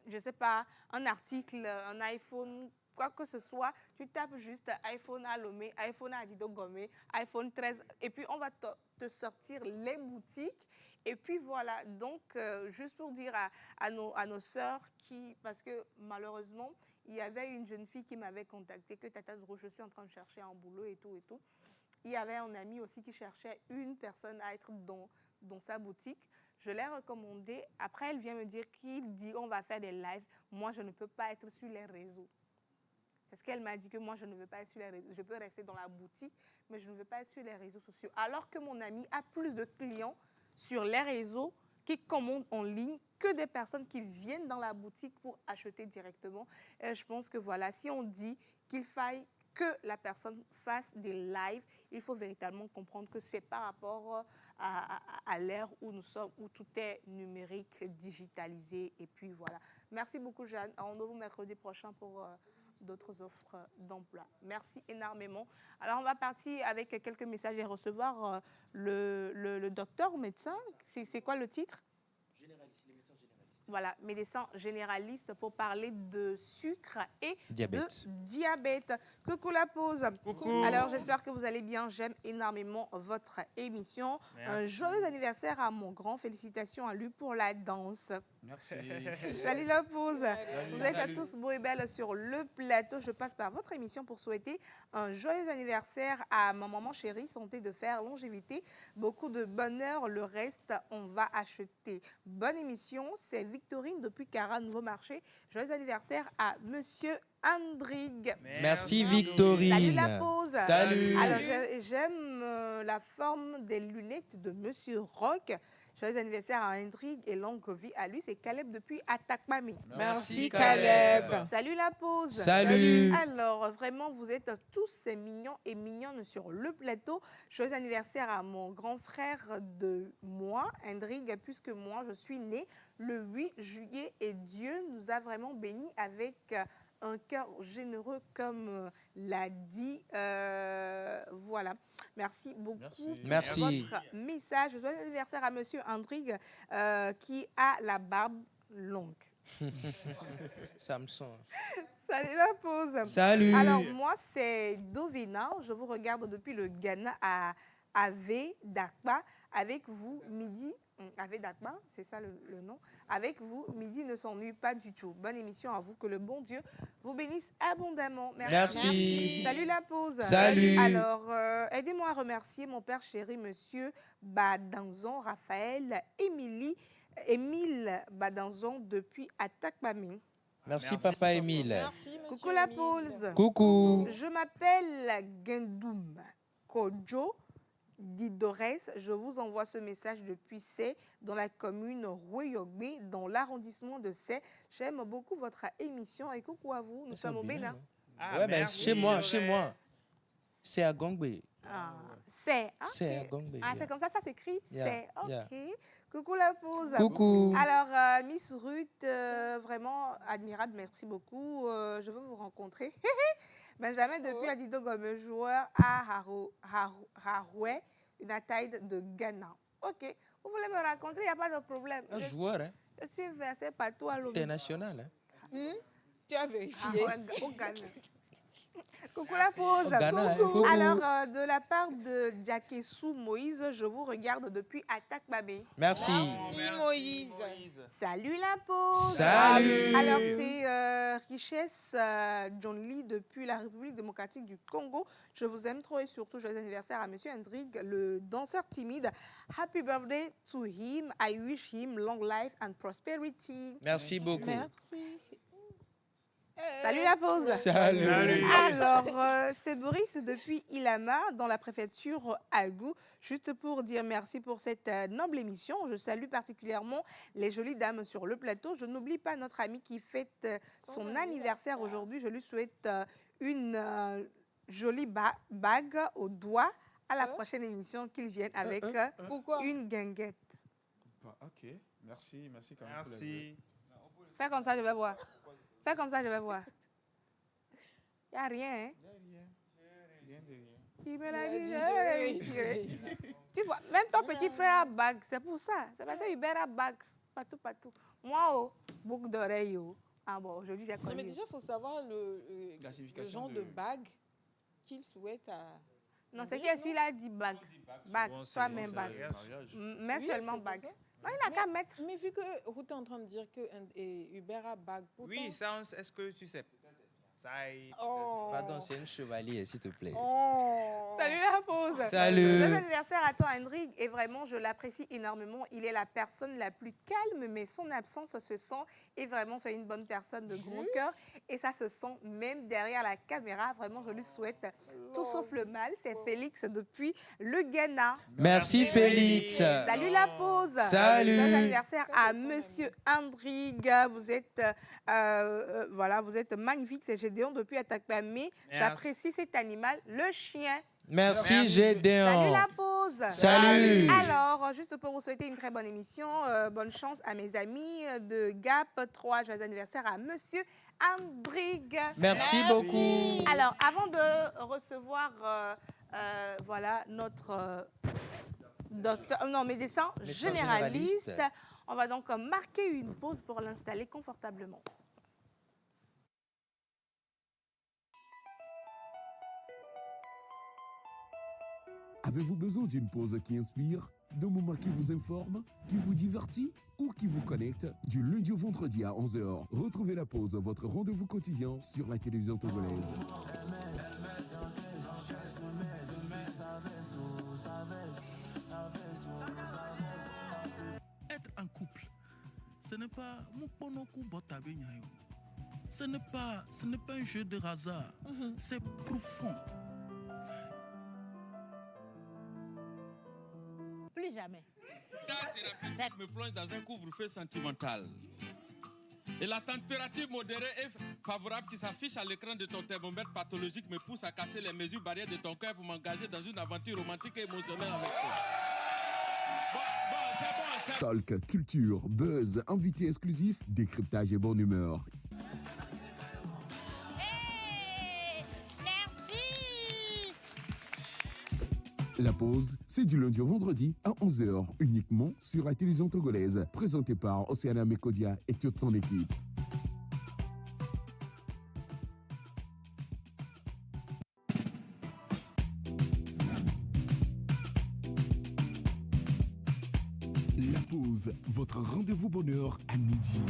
je ne sais pas, un article, un iPhone, quoi que ce soit, tu tapes juste iPhone à Lomé, iPhone à Adido Gomé, iPhone 13, et puis on va te sortir les boutiques. Et puis voilà, donc juste pour dire à nos sœurs parce que malheureusement, il y avait une jeune fille qui m'avait contacté que Tata Zro, je suis en train de chercher un boulot et tout et tout. Il y avait un ami aussi qui cherchait une personne à être dans sa boutique. Je l'ai recommandé. Après, elle vient me dire qu'il dit on va faire des lives. Moi, je ne peux pas être sur les réseaux. C'est ce qu'elle m'a dit, que moi, je ne veux pas être sur les réseaux. Je peux rester dans la boutique, mais je ne veux pas être sur les réseaux sociaux. Alors que mon ami a plus de clients sur les réseaux qui commandent en ligne que des personnes qui viennent dans la boutique pour acheter directement. Et je pense que voilà, si on dit qu'il faille que la personne fasse des lives, il faut véritablement comprendre que c'est par rapport à l'ère où nous sommes, où tout est numérique, digitalisé. Et puis voilà. Merci beaucoup, Jeanne. On se retrouve mercredi prochain pour d'autres offres d'emploi. Merci énormément. Alors, on va partir avec quelques messages et recevoir le docteur ou médecin. C'est quoi le titre? Généraliste, les médecins généralistes. Voilà, médecin généraliste pour parler de sucre et Diabète. de diabète. Coucou la pause. Coucou. Alors, j'espère que vous allez bien. J'aime énormément votre émission. Merci. Un joyeux anniversaire à mon grand. Félicitations à lui pour la danse. Merci. Salut la pause. Salut. Vous êtes tous beaux et belles sur le plateau. Je passe par votre émission pour souhaiter un joyeux anniversaire à ma maman chérie, santé de fer, longévité, beaucoup de bonheur. Le reste, on va acheter. Bonne émission. C'est Victorine depuis Cara, Nouveau Marché. Joyeux anniversaire à Monsieur Andrig. Merci Victorine. Salut la pause. Salut. Alors, j'aime la forme des lunettes de Monsieur Rock. Joyeux anniversaire à Hendrik et longue vie à lui. C'est Caleb depuis Atakmami. Merci Caleb. Salut la pause. Salut. Alors, vraiment, vous êtes tous mignons et mignonnes sur le plateau. Joyeux anniversaire à mon grand frère de moi, Hendrik, puisque moi, je suis née le 8 juillet et Dieu nous a vraiment bénis avec un cœur généreux, comme l'a dit. Voilà. Merci beaucoup Merci. pour votre message. Joyeux anniversaire à Monsieur Andrig qui a la barbe longue. Samson. Salut la pause. Salut. Alors moi, c'est Dovina. Je vous regarde depuis le Ghana à Ave Dakpa. Avec vous, midi. Ave Dakpa, c'est ça le nom. Avec vous, midi ne s'ennuie pas du tout. Bonne émission à vous. Que le bon Dieu vous bénisse abondamment. Merci. Salut la pause. Salut. Alors, aidez-moi à remercier mon père chéri, monsieur Badanzon, Raphaël, Émile Badanzon depuis Atakmami. Merci papa Émile. Merci, Coucou la pause. Coucou. Je m'appelle Gendoum Kojo Didores. Je vous envoie ce message depuis Sé, dans la commune Roueyogbe, dans l'arrondissement de Sé. J'aime beaucoup votre émission et coucou à vous. Nous sommes au Bénin. Ouais, ben chez moi. C'est à Gongbe. Ah, c'est. C'est à Gongbe. Ah, c'est comme ça s'écrit. Yeah, C'est. Ok. yeah. Coucou la pause. Coucou. Alors, Miss Ruth, vraiment admirable, merci beaucoup. Je veux vous rencontrer. Benjamin depuis Adido Gomé, joueur à Haroué, une taille de Ghana. Ok. Vous voulez me rencontrer, il n'y a pas de problème. Un joueur, hein? Je suis versé partout à l'eau. International, hein? Tu as vérifié. Au Ghana. Coucou la pause. Ghana, Coucou. hein. Alors, de la part de Diakessou Moïse, je vous regarde depuis Attaque Babé. Merci. Merci Moïse. Salut la pause. Salut. Alors, c'est Richesse John Lee depuis la République démocratique du Congo. Je vous aime trop et surtout, joyeux anniversaire à Monsieur Hendrik, le danseur timide. Happy birthday to him. I wish him long life and prosperity. Merci beaucoup. Merci. Salut la pause. Salut. Alors, c'est Boris depuis Ilama, dans la préfecture Agou. Juste pour dire merci pour cette noble émission. Je salue particulièrement les jolies dames sur le plateau. Je n'oublie pas notre ami qui fête son anniversaire aujourd'hui. Je lui souhaite une jolie bague au doigt. À la prochaine émission, qu'il vienne avec une guinguette. Ok, merci quand même. Merci. Fais comme ça, je vais voir. Fais comme ça, je vais voir. Il n'y a rien, hein? Rien de rien. Il me l'a dit, j'ai réussi. Tu vois, même ton petit frère a bague, c'est pour ça. C'est parce que Hubert a bague, partout. Moi, boucle d'oreille. Ah bon, aujourd'hui, j'ai connu. Non, mais déjà, il faut savoir le genre de bague qu'il souhaite à... Non, c'est que celui-là dit bague. Bague, pas même bague. Mais seulement bague. Non, il n'a qu'à mettre. Mais vu que Ruth est en train de dire que Hubert a bague, pourtant... Oui, ça, est-ce que tu sais? Pardon, c'est un chevalier, s'il te plaît. Salut la pause. Salut. Bon anniversaire à toi, Hendrik. Et vraiment, je l'apprécie énormément. Il est la personne la plus calme, mais son absence se sent. Et vraiment, c'est une bonne personne de gros cœur. Et ça se sent même derrière la caméra. Vraiment, je lui souhaite tout sauf le mal. C'est Félix depuis le Ghana. Merci, Félix. Salut la pause. Salut. Bon anniversaire à Monsieur Hendrik. Vous êtes, vous êtes magnifique. C'est Gédéon depuis Atakpamé. J'apprécie cet animal, le chien. Merci, Gédéon. Salut la pause. Salut. Alors, juste pour vous souhaiter une très bonne émission, bonne chance à mes amis de Gap 3. Joyeux anniversaire à Monsieur Hendrik. Merci beaucoup. Alors, avant de recevoir notre médecin généraliste, on va donc marquer une pause pour l'installer confortablement. Avez-vous besoin d'une pause qui inspire, d'un moment qui vous informe, qui vous divertit ou qui vous connecte? Du lundi au vendredi à 11h, retrouvez la pause, votre rendez-vous quotidien sur la télévision togolaise. Être en couple, ce n'est pas ce n'est pas un jeu de hasard, c'est profond. Plus jamais. Ta thérapeutique me plonge dans un couvre-feu sentimental. Et la température modérée et favorable qui s'affiche à l'écran de ton thermomètre pathologique me pousse à casser les mesures barrières de ton cœur pour m'engager dans une aventure romantique et émotionnelle avec toi. C'est bon. Talk, culture, buzz, invité exclusif, décryptage et bonne humeur. La pause, c'est du lundi au vendredi à 11h, uniquement sur la télévision togolaise, présentée par Océana Mekodia et toute son équipe. La pause, votre rendez-vous bonheur à midi.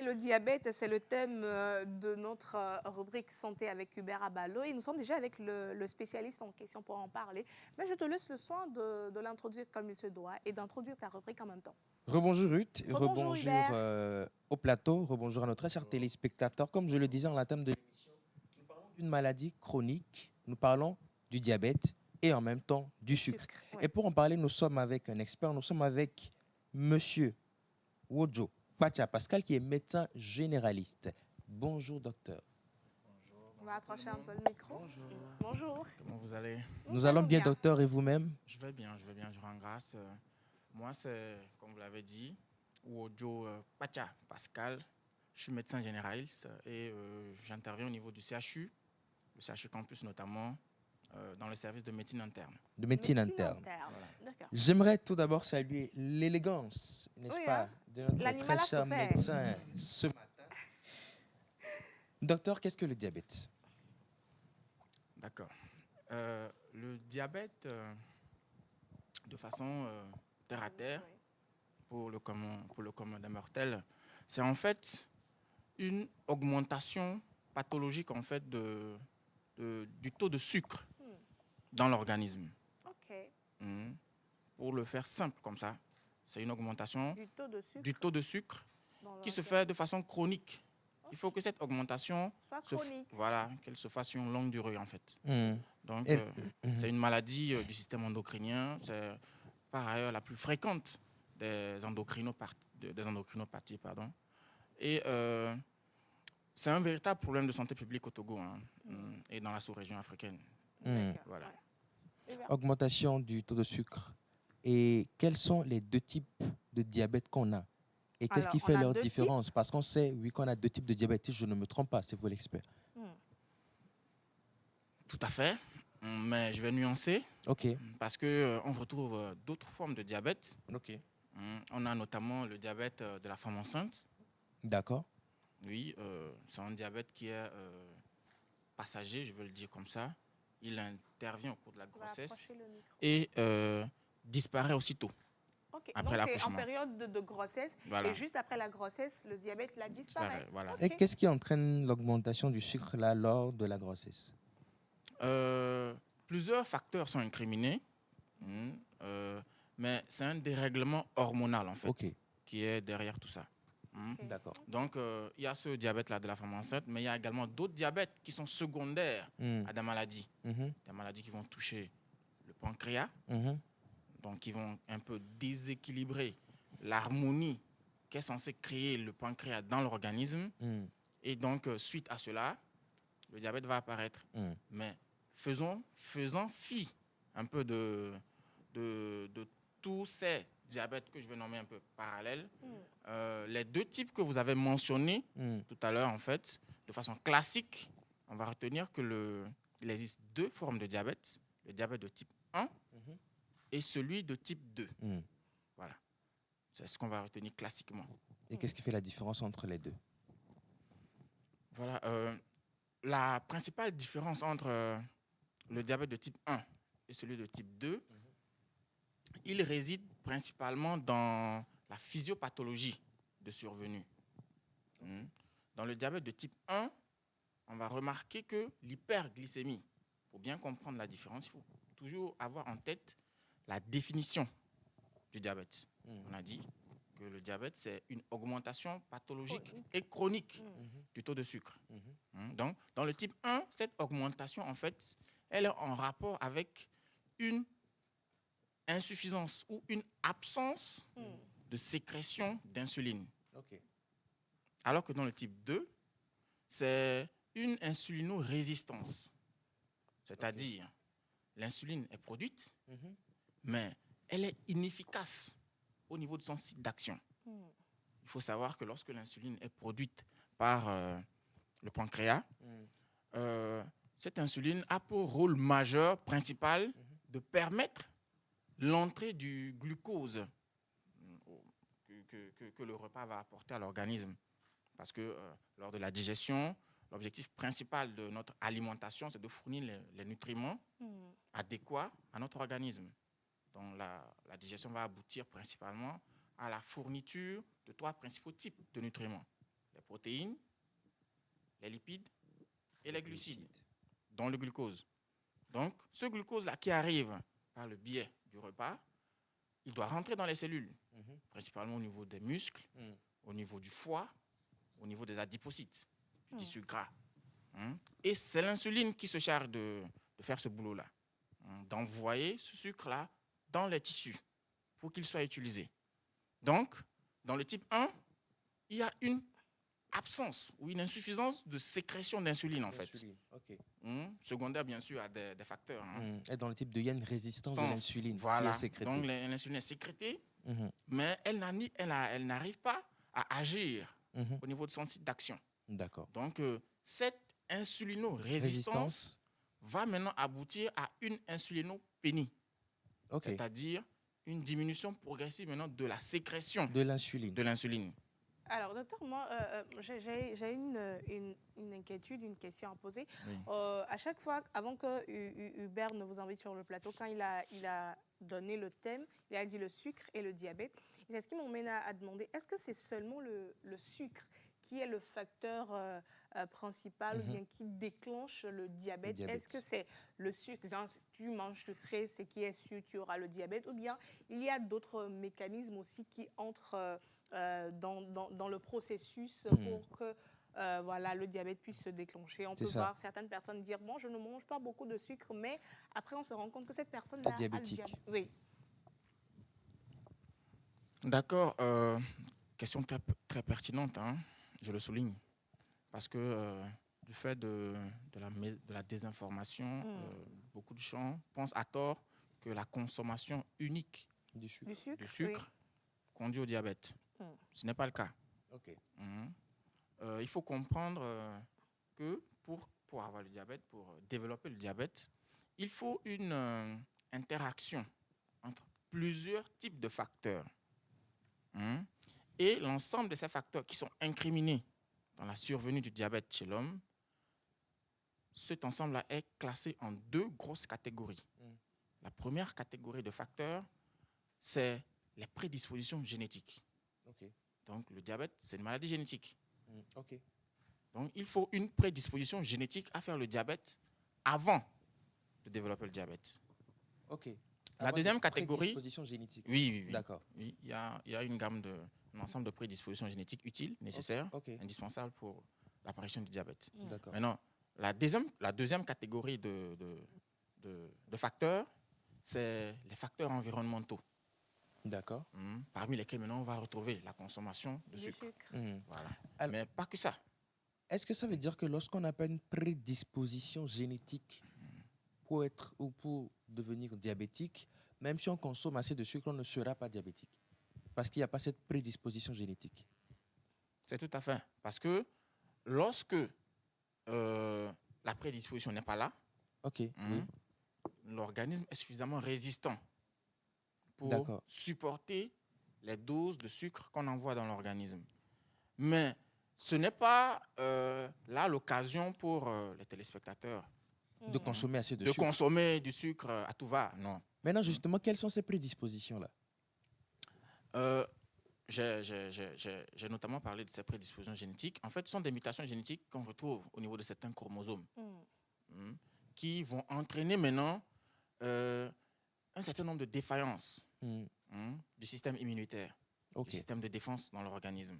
Le diabète, c'est le thème de notre rubrique Santé avec Hubert Abalo. Et nous sommes déjà avec le spécialiste en question pour en parler. Mais je te laisse le soin de l'introduire comme il se doit et d'introduire ta rubrique en même temps. Rebonjour Ruth, rebonjour Hubert. Au plateau, rebonjour à nos très chers téléspectateurs. Comme je le disais en la thème de l'émission, nous parlons d'une maladie chronique, nous parlons du diabète et en même temps du sucre. Ouais. Et pour en parler, nous sommes avec un expert, nous sommes avec Monsieur Wodjo Pacha Pascal, qui est médecin généraliste. Bonjour, docteur. Bonjour. On va approcher un peu le micro. Bonjour. Bonjour. Comment vous allez? Nous allons bien, docteur, et vous-même? Je vais bien, je rends grâce. Moi, c'est, comme vous l'avez dit, Wodjo Pacha Pascal. Je suis médecin généraliste et j'interviens au niveau du CHU, le CHU Campus notamment, dans le service de médecine interne. De médecine interne. Voilà. J'aimerais tout d'abord saluer l'élégance, n'est-ce pas, de notre très cher médecin ce matin. Docteur, qu'est-ce que le diabète? D'accord. Le diabète, de façon terre à terre, pour le commun des mortels, c'est en fait une augmentation pathologique en fait du taux de sucre dans l'organisme. Pour le faire simple comme ça, c'est une augmentation du taux de sucre qui se fait de façon chronique. Il faut que cette augmentation qu'elle se fasse sur une longue durée en fait. Donc c'est une maladie du système endocrinien, c'est par ailleurs la plus fréquente des endocrinopathies. Et c'est un véritable problème de santé publique au Togo et dans la sous-région africaine. Voilà. Augmentation du taux de sucre. Et quels sont les deux types de diabète qu'on a? Et qu'est-ce qui fait leur différence? Parce qu'on sait, oui, qu'on a deux types de diabète. Je ne me trompe pas, c'est vous l'expert. Tout à fait, mais je vais nuancer. Ok. Parce qu'on retrouve d'autres formes de diabète. Ok. On a notamment le diabète de la femme enceinte. D'accord. Oui, c'est un diabète qui est passager, je veux le dire comme ça. Il intervient au cours de la grossesse et disparaît aussitôt. Okay. Après donc c'est en période de grossesse et juste après la grossesse, le diabète là disparaît. Voilà. Okay. Et qu'est-ce qui entraîne l'augmentation du sucre là lors de la grossesse? Plusieurs facteurs sont incriminés, mais c'est un dérèglement hormonal en fait qui est derrière tout ça. D'accord. Donc il y a ce diabète là de la femme enceinte, mais il y a également d'autres diabètes qui sont secondaires à des maladies, des maladies qui vont toucher le pancréas. Donc, ils vont un peu déséquilibrer l'harmonie qu'est censé créer le pancréas dans l'organisme. Et donc, suite à cela, le diabète va apparaître. Mais faisant fi un peu de tous ces diabètes que je vais nommer un peu parallèles. Les deux types que vous avez mentionnés tout à l'heure, en fait, de façon classique, on va retenir qu'il existe deux formes de diabète. Le diabète de type 1 et celui de type 2. Voilà. C'est ce qu'on va retenir classiquement. Et qu'est-ce qui fait la différence entre les deux? Voilà. La principale différence entre le diabète de type 1 et celui de type 2, il réside principalement dans la physiopathologie de survenue. Dans le diabète de type 1, on va remarquer que l'hyperglycémie, pour bien comprendre la différence, il faut toujours avoir en tête la définition du diabète. On a dit que le diabète, c'est une augmentation pathologique et chronique du taux de sucre. Donc, dans le type 1, cette augmentation, en fait, elle est en rapport avec une insuffisance ou une absence de sécrétion d'insuline. Alors que dans le type 2, c'est une insulinorésistance. C'est-à-dire, l'insuline est produite, mais elle est inefficace au niveau de son site d'action. Il faut savoir que lorsque l'insuline est produite par le pancréas, cette insuline a pour rôle majeur, principal, de permettre l'entrée du glucose que le repas va apporter à l'organisme. Parce que lors de la digestion, l'objectif principal de notre alimentation, c'est de fournir les nutriments adéquats à notre organisme. Donc la digestion va aboutir principalement à la fourniture de 3 principaux types de nutriments. Les protéines, les lipides et les glucides, dont le glucose. Donc ce glucose-là qui arrive par le biais du repas, il doit rentrer dans les cellules, principalement au niveau des muscles, au niveau du foie, au niveau des adipocytes, du tissu gras. Et c'est l'insuline qui se charge de faire ce boulot-là, d'envoyer ce sucre-là dans les tissus pour qu'il soit utilisé. Donc, dans le type 1, il y a une absence ou une insuffisance de sécrétion d'insuline, en fait. Secondaire, bien sûr, à des facteurs. Et dans le type 2, il y a une résistance de l'insuline qui est sécrétée. Donc, l'insuline est sécrétée, mais elle n'arrive pas à agir au niveau de son site d'action. D'accord. Donc, cette insulinorésistance va maintenant aboutir à une insulinopénie. C'est-à-dire une diminution progressive maintenant de la sécrétion de l'insuline. Alors, docteur, moi, j'ai une inquiétude, une question à poser. Oui. À chaque fois, avant que Hubert ne vous invite sur le plateau, quand il a donné le thème, il a dit le sucre et le diabète. Et c'est ce qui m'emmène à demander, est-ce que c'est seulement le sucre qui est le facteur principal ou bien qui déclenche le diabète? Est-ce que c'est le sucre, si tu manges sucré, c'est qui est sûr tu auras le diabète, ou bien il y a d'autres mécanismes aussi qui entrent dans le processus pour que le diabète puisse se déclencher? On peut voir certaines personnes dire, bon, je ne mange pas beaucoup de sucre, mais après on se rend compte que cette personne a le diabète. Oui. D'accord. Question très, très pertinente, je le souligne. Parce que du fait de la désinformation, beaucoup de gens pensent à tort que la consommation unique du sucre conduit au diabète. Ce n'est pas le cas. Il faut comprendre que pour pour avoir le diabète, pour développer le diabète, il faut une interaction entre plusieurs types de facteurs. Et l'ensemble de ces facteurs qui sont incriminés dans la survenue du diabète chez l'homme, cet ensemble-là est classé en 2 grosses catégories. La première catégorie de facteurs, c'est les prédispositions génétiques. Donc, le diabète, c'est une maladie génétique. Donc, il faut une prédisposition génétique à faire le diabète avant de développer le diabète. La deuxième catégorie... Prédisposition génétique. Oui. D'accord. Oui, il y a une gamme un ensemble de prédispositions génétiques utiles, nécessaires, indispensables pour l'apparition du diabète. Maintenant, la deuxième catégorie de facteurs, c'est les facteurs environnementaux. D'accord. Parmi lesquels maintenant on va retrouver la consommation de sucre. Voilà. Mais pas que ça. Est-ce que ça veut dire que lorsqu'on n'a pas une prédisposition génétique pour être ou pour devenir diabétique, même si on consomme assez de sucre, on ne sera pas diabétique? Parce qu'il n'y a pas cette prédisposition génétique. C'est tout à fait. Parce que lorsque la prédisposition n'est pas là, l'organisme est suffisamment résistant pour supporter les doses de sucre qu'on envoie dans l'organisme. Mais ce n'est pas là l'occasion pour les téléspectateurs de consommer assez de sucre. De consommer du sucre à tout va, non. Maintenant, justement, quelles sont ces prédispositions-là? J'ai notamment parlé de ces prédispositions génétiques. En fait, ce sont des mutations génétiques qu'on retrouve au niveau de certains chromosomes qui vont entraîner maintenant un certain nombre de défaillances du système immunitaire, du système de défense dans l'organisme.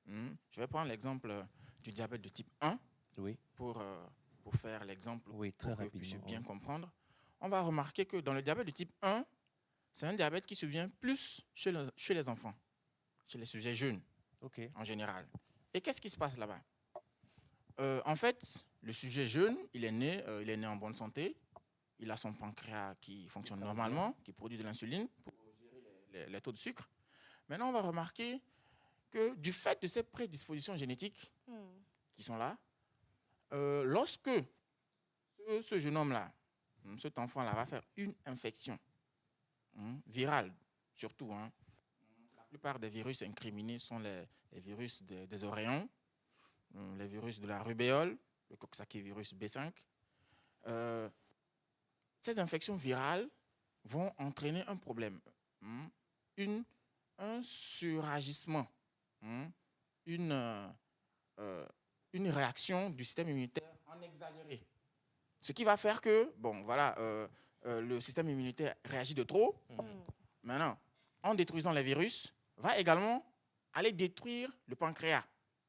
Je vais prendre l'exemple du diabète de type 1 pour faire l'exemple pour que vous puissiez bien comprendre. On va remarquer que dans le diabète de type 1, c'est un diabète qui survient plus chez les enfants, chez les sujets jeunes en général. Et qu'est-ce qui se passe là-bas? En fait, le sujet jeune, il est né en bonne santé, il a son pancréas qui fonctionne normalement, qui produit de l'insuline pour gérer les taux de sucre. Maintenant, on va remarquer que du fait de ces prédispositions génétiques qui sont là, lorsque ce jeune homme-là, cet enfant-là va faire une infection virale, surtout, la plupart des virus incriminés sont les virus des oréons, les virus de la rubéole, le coxsackie-virus B5. Ces infections virales vont entraîner un problème, un suragissement, une réaction du système immunitaire en exagéré. Ce qui va faire que, le système immunitaire réagit de trop. Maintenant, en détruisant les virus, va également aller détruire le pancréas,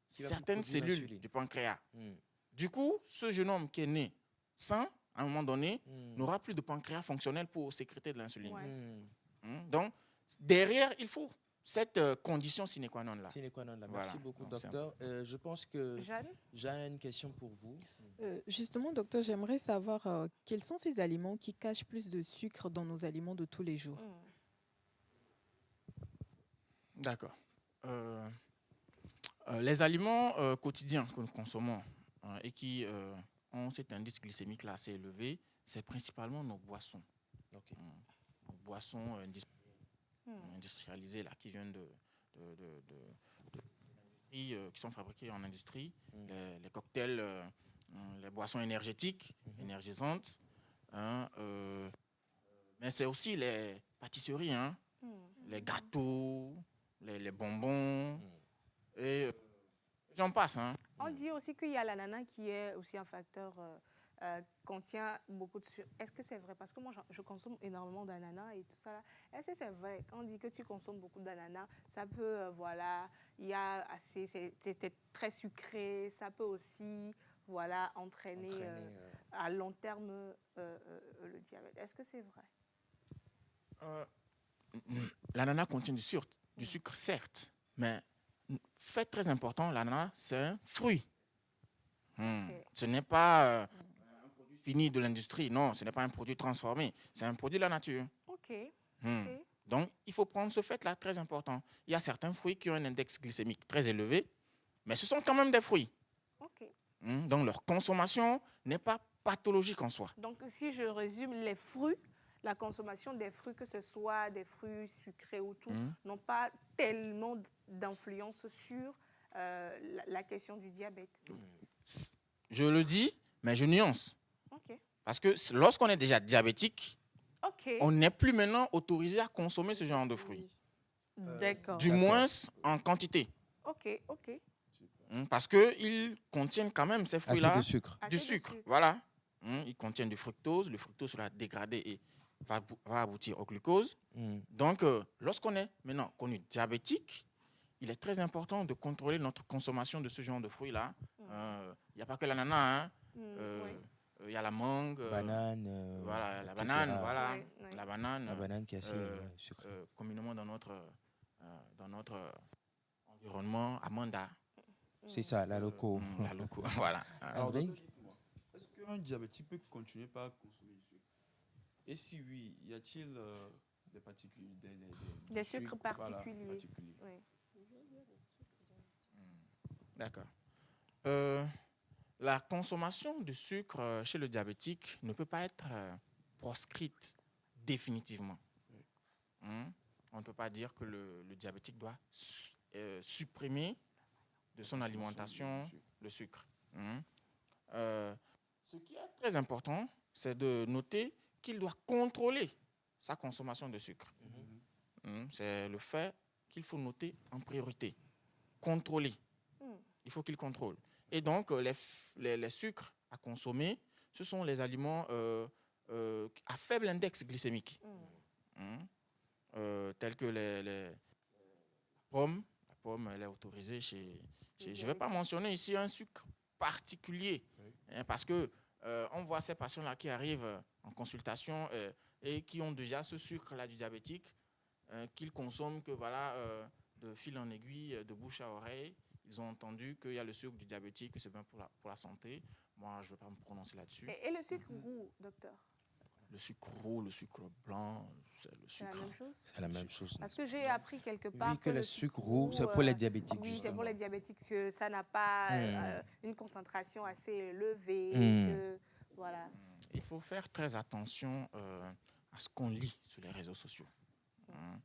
certaines cellules du pancréas. Du coup, ce jeune homme qui est né sain, à un moment donné, n'aura plus de pancréas fonctionnel pour sécréter de l'insuline. Donc, derrière, il faut cette condition sine qua non là. Merci beaucoup, docteur. Je pense que Jeanne a une question pour vous. Justement, docteur, j'aimerais savoir quels sont ces aliments qui cachent plus de sucre dans nos aliments de tous les jours. D'accord. Les aliments quotidiens que nous consommons et qui ont cet indice glycémique là assez élevé, c'est principalement nos boissons. Nos boissons industrialisées là, qui viennent qui sont fabriquées en industrie, les cocktails, les boissons énergétiques, énergisantes, mais c'est aussi les pâtisseries, les gâteaux, les bonbons, et j'en passe. On dit aussi qu'il y a l'ananas qui est aussi un facteur contient beaucoup de sucre. Est-ce que c'est vrai? Parce que moi, je consomme énormément d'ananas et tout ça. Est-ce que c'est vrai? Quand on dit que tu consommes beaucoup d'ananas, ça peut, il y a assez, c'est très sucré, ça peut aussi, entraîner à long terme le diabète. Est-ce que c'est vrai? L'ananas contient du sucre, certes, mais fait très important, l'ananas, c'est un fruit. Ce n'est pas un produit fini de l'industrie, non, ce n'est pas un produit transformé, c'est un produit de la nature. Donc, il faut prendre ce fait-là très important. Il y a certains fruits qui ont un index glycémique très élevé, mais ce sont quand même des fruits. Donc, leur consommation n'est pas pathologique en soi. Donc, si je résume, les fruits, la consommation des fruits, que ce soit des fruits sucrés ou tout, n'ont pas tellement d'influence sur la question du diabète. Je le dis, mais je nuance. Okay. Parce que lorsqu'on est déjà diabétique, on n'est plus maintenant autorisé à consommer ce genre de fruits. D'accord. Du moins en quantité. Ok. Parce qu'ils contiennent quand même ces fruits-là du sucre. Voilà. Ils contiennent du fructose. Le fructose sera dégradé et va aboutir au glucose. Donc, lorsqu'on est maintenant connu diabétique, il est très important de contrôler notre consommation de ce genre de fruits-là. Il n'y a pas que l'ananas. Il y a la mangue, banane, voilà, la banane, voilà, oui. la banane qui est assez sucrée. Communément dans notre environnement, amanda. C'est ça, la loco. La loco, voilà. Alors, est-ce qu'un diabétique peut continuer par consommer du sucre? Et si oui, y a-t-il des sucres particuliers? Oui. D'accord. La consommation de sucre chez le diabétique ne peut pas être proscrite définitivement. On ne peut pas dire que le diabétique doit supprimer de son alimentation le sucre. Ce qui est très important, c'est de noter qu'il doit contrôler sa consommation de sucre. C'est le fait qu'il faut noter en priorité. Contrôler. Il faut qu'il contrôle. Et donc, les sucres à consommer, ce sont les aliments à faible index glycémique. Tels que les pommes. La pomme, elle est autorisée chez je ne vais pas mentionner ici un sucre particulier. Parce qu'on voit ces patients-là qui arrivent en consultation et qui ont déjà ce sucre-là du diabétique, qu'ils consomment que de fil en aiguille, de bouche à oreille. Ils ont entendu qu'il y a le sucre du diabétique, que c'est bien pour la santé. Moi, je ne vais pas me prononcer là-dessus. Et le sucre roux, docteur? Le sucre roux, le sucre blanc, c'est le sucre. C'est la même chose? C'est la même chose. Parce que j'ai appris quelque part que le sucre roux, c'est pour les diabétiques. Oui, c'est pour les diabétiques, que ça n'a pas une concentration assez élevée. Voilà. Il faut faire très attention à ce qu'on lit sur les réseaux sociaux.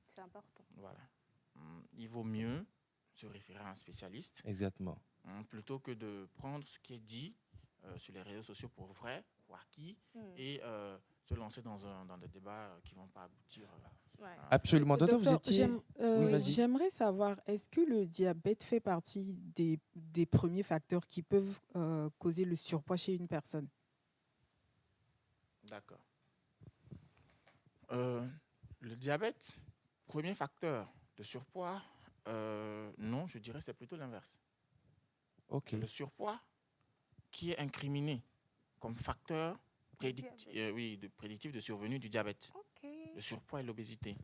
C'est important. Voilà. Il vaut mieux se référer à un spécialiste. Exactement. Plutôt que de prendre ce qui est dit sur les réseaux sociaux pour vrai, pour acquis, et se lancer dans des débats qui ne vont pas aboutir. Absolument. Docteur, vous étiez... J'aimerais savoir, est-ce que le diabète fait partie des premiers facteurs qui peuvent causer le surpoids chez une personne? D'accord. Le diabète, premier facteur de surpoids, non, je dirais que c'est plutôt l'inverse. Okay. Le surpoids qui est incriminé comme facteur prédictif de survenue du diabète. Le surpoids et l'obésité.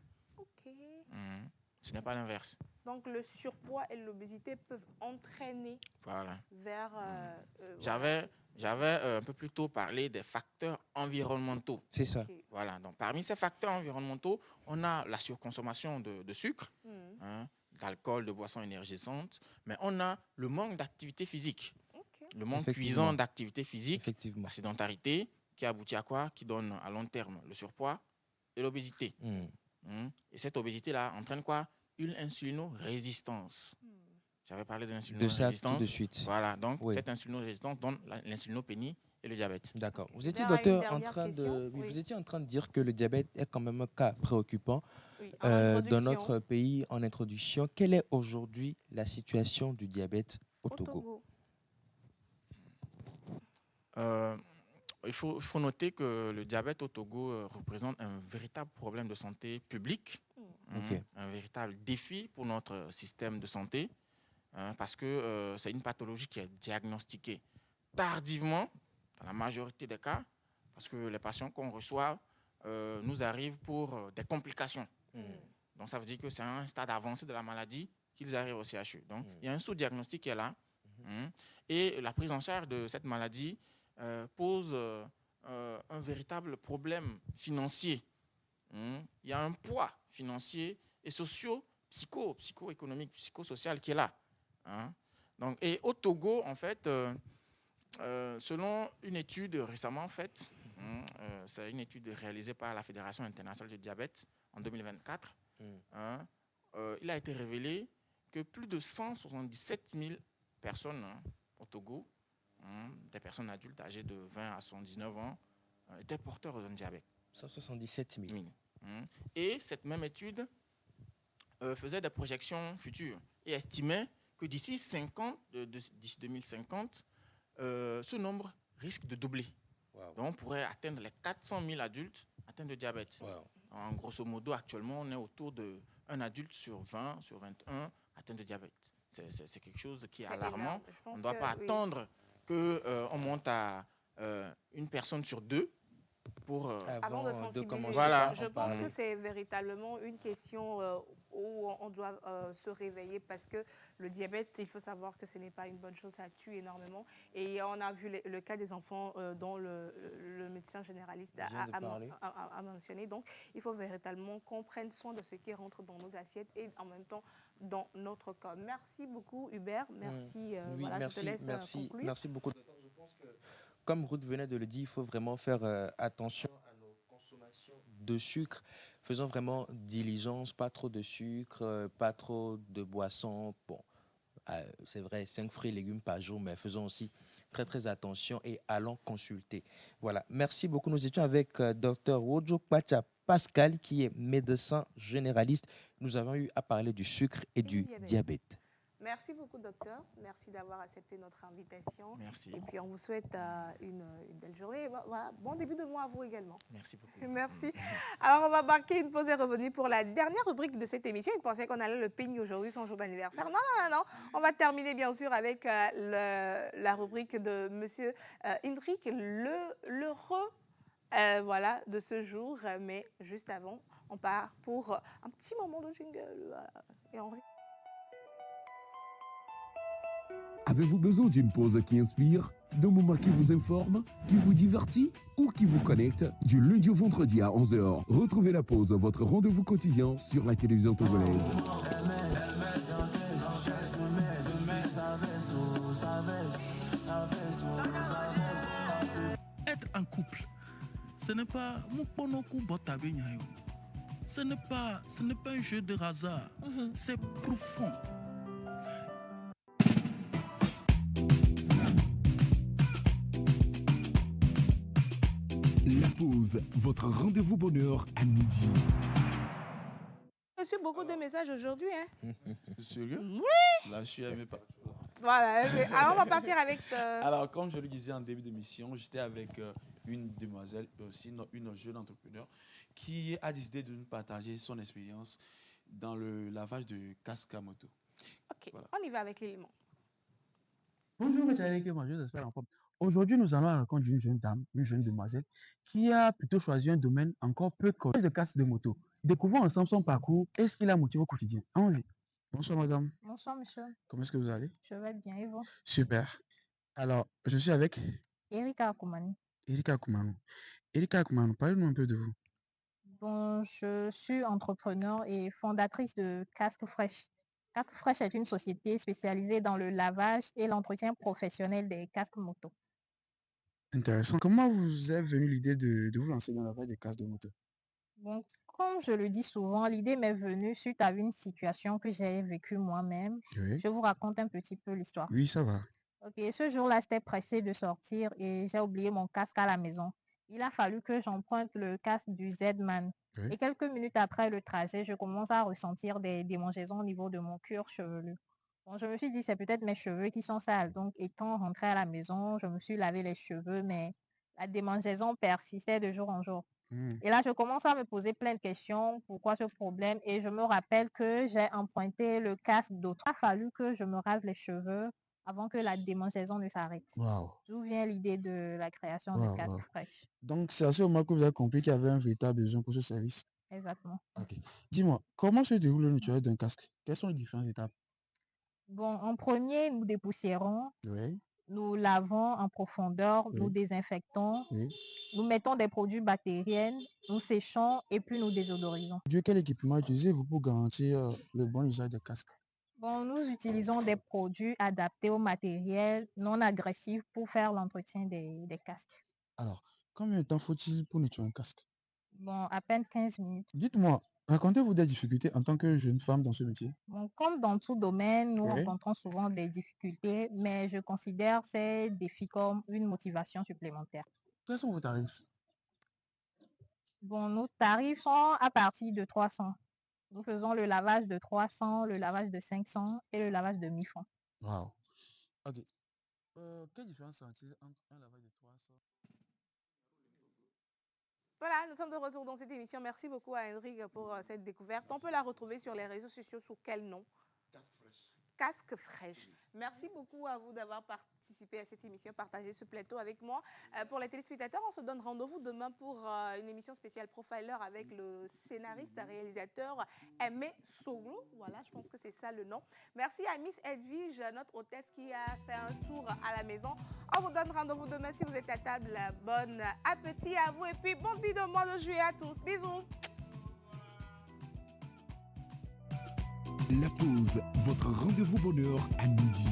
Ce n'est pas l'inverse. Donc le surpoids et l'obésité peuvent entraîner vers... J'avais un peu plus tôt parlé des facteurs environnementaux. C'est ça. Voilà. Donc, parmi ces facteurs environnementaux, on a la surconsommation de sucre, d'alcool, de boissons énergisantes, mais on a le manque d'activité physique. Le manque cuisant d'activité physique, la sédentarité, qui aboutit à quoi? Qui donne à long terme le surpoids et l'obésité. Et cette obésité-là entraîne quoi? Une insulinorésistance. J'avais parlé de l'insulinorésistance. Tout de suite. Voilà, donc cette insulinorésistance donne l'insulinopénie et le diabète. D'accord. Vous étiez, docteur, vous étiez en train de dire que le diabète est quand même un cas préoccupant dans notre pays en introduction. Quelle est aujourd'hui la situation du diabète au Togo? Il faut noter que le diabète au Togo représente un véritable problème de santé publique, un véritable défi pour notre système de santé, parce que c'est une pathologie qui est diagnostiquée tardivement, dans la majorité des cas, parce que les patients qu'on reçoit nous arrivent pour des complications. Donc ça veut dire que c'est un stade avancé de la maladie qu'ils arrivent au CHU. Donc il y a un sous-diagnostic qui est là, et la prise en charge de cette maladie pose un véritable problème financier. Il y a un poids financier et psycho-économique, psychosocial qui est là. Donc, et au Togo, en fait, Selon une étude récemment faite, c'est une étude réalisée par la Fédération internationale du diabète en 2024, il a été révélé que plus de 177 000 personnes au Togo, des personnes adultes âgées de 20 à 79 ans, étaient porteurs d'un diabète. 177 000. Et cette même étude faisait des projections futures et estimait que d'ici 2050, ce nombre risque de doubler. Wow. Donc, on pourrait atteindre les 400 000 adultes atteints de diabète. Wow. En grosso modo, actuellement, on est autour d'un adulte sur 20, sur 21 atteint de diabète. C'est quelque chose qui est alarmant. On ne doit pas attendre qu'on monte à une personne sur 2 pour avant de sensibiliser. Voilà. Je pense que c'est véritablement une question où on doit se réveiller parce que le diabète, il faut savoir que ce n'est pas une bonne chose, ça tue énormément. Et on a vu le cas des enfants dont le médecin généraliste a mentionné. Donc, il faut véritablement qu'on prenne soin de ce qui rentre dans nos assiettes et en même temps dans notre corps. Merci beaucoup, Hubert. Merci. Oui, voilà, merci, je te laisse conclure. Merci beaucoup. Je pense que, comme Ruth venait de le dire, il faut vraiment faire attention à nos consommations de sucre. Faisons vraiment diligence, pas trop de sucre, pas trop de boissons. Bon, c'est vrai, 5 fruits et légumes par jour, mais faisons aussi très, très attention et allons consulter. Voilà, merci beaucoup. Nous étions avec Dr Wojo Pacha Pascal, qui est médecin généraliste. Nous avons eu à parler du sucre et du diabète. Merci beaucoup, docteur. Merci d'avoir accepté notre invitation. Merci. Et puis, on vous souhaite une belle journée. Voilà. Bon début de mois à vous également. Merci beaucoup. Merci. Alors, on va marquer une pause et revenir pour la dernière rubrique de cette émission. Il pensait qu'on allait le peigner aujourd'hui, son jour d'anniversaire. Non. On va terminer, bien sûr, avec la rubrique de monsieur Hendrik, l'heureux voilà, de ce jour. Mais juste avant, on part pour un petit moment de jingle. Et on revient. Avez-vous besoin d'une pause qui inspire, d'un moment qui vous informe, qui vous divertit ou qui vous connecte? Du lundi au vendredi à 11h, retrouvez la pause, votre rendez-vous quotidien sur la télévision togolaise. Être en couple, ce n'est pas ce n'est pas un jeu de hasard, c'est profond. La pause, votre rendez-vous bonheur à midi. J'ai reçu beaucoup de messages aujourd'hui. Sérieux? Oui. Là, je suis aimé par. Voilà. Alors, on va partir avec. Alors, comme je le disais en début d'émission, j'étais avec une demoiselle, aussi une jeune entrepreneur, qui a décidé de nous partager son expérience dans le lavage de casque à moto. Ok, voilà. On y va avec l'élément. Bonjour, j'espère en forme. Aujourd'hui, nous allons à la rencontre d'une jeune dame, une jeune demoiselle, qui a plutôt choisi un domaine encore peu connu, de casque de moto. Découvrons ensemble son parcours et ce qui la motive au quotidien. Allons-y. Bonsoir, madame. Bonsoir, monsieur. Comment est-ce que vous allez? Je vais bien, et vous? Super. Alors, je suis avec Erika Akoumani. Erika Akoumani. Erika Akoumani, parlez-nous un peu de vous. Bon, je suis entrepreneur et fondatrice de Casque Fresh. Casque Fresh est une société spécialisée dans le lavage et l'entretien professionnel des casques moto. Intéressant. Comment vous est venue l'idée de vous lancer dans le lavage des casques de moto? Bon, comme je le dis souvent, l'idée m'est venue suite à une situation que j'ai vécue moi-même. Oui. Je vous raconte un petit peu l'histoire. Oui, ça va. Ok, ce jour-là, j'étais pressée de sortir et j'ai oublié mon casque à la maison. Il a fallu que j'emprunte le casque du Z-Man. Oui. Et quelques minutes après le trajet, je commence à ressentir des démangeaisons au niveau de mon cuir chevelu. Bon, je me suis dit, c'est peut-être mes cheveux qui sont sales. Donc, étant rentrée à la maison, je me suis lavé les cheveux, mais la démangeaison persistait de jour en jour. Et là, je commence à me poser plein de questions. Pourquoi ce problème? Et je me rappelle que j'ai emprunté le casque d'autre. Il a fallu que je me rase les cheveux avant que la démangeaison ne s'arrête. Wow. D'où vient l'idée de la création de Casque Fresh. Donc, c'est à ce moment que vous avez compris qu'il y avait un véritable besoin pour ce service. Exactement. Ok. Dis-moi, comment se déroule le nettoyage d'un casque? Quelles sont les différentes étapes? Bon, en premier, nous dépoussiérons. Oui. Nous lavons en profondeur, nous désinfectons, nous mettons des produits bactériens, nous séchons et puis nous désodorisons. Quel équipement utilisez-vous pour garantir le bon usage des casques? Bon, nous utilisons des produits adaptés au matériel non agressif pour faire l'entretien des casques. Alors, combien de temps faut-il pour nettoyer un casque? Bon, à peine 15 minutes. Dites-moi, racontez-vous des difficultés en tant que jeune femme dans ce métier? Bon, comme dans tout domaine, nous rencontrons souvent des difficultés, mais je considère ces défis comme une motivation supplémentaire. Quels sont vos tarifs? Bon, nos tarifs sont à partir de 300. Nous faisons le lavage de 300, le lavage de 500 et le lavage de 1000 francs. Wow. Ok. Quelle différence sentez-vous entre un lavage de 300? Voilà, nous sommes de retour dans cette émission. Merci beaucoup à Hendrik pour cette découverte. On peut la retrouver sur les réseaux sociaux sous quel nom? Casque fraîche. Casque fraîche. Merci beaucoup à vous d'avoir participé à cette émission, partagé ce plateau avec moi. Pour les téléspectateurs, on se donne rendez-vous demain pour une émission spéciale Profiler avec le scénariste et réalisateur Aimé Soglo. Voilà, je pense que c'est ça le nom. Merci à Miss Edwige, notre hôtesse qui a fait un tour à la maison. On vous donne rendez-vous demain si vous êtes à table. Bon appétit à vous et puis bon début de mois de juillet à tous. Bisous. La pause, votre rendez-vous bonheur à midi.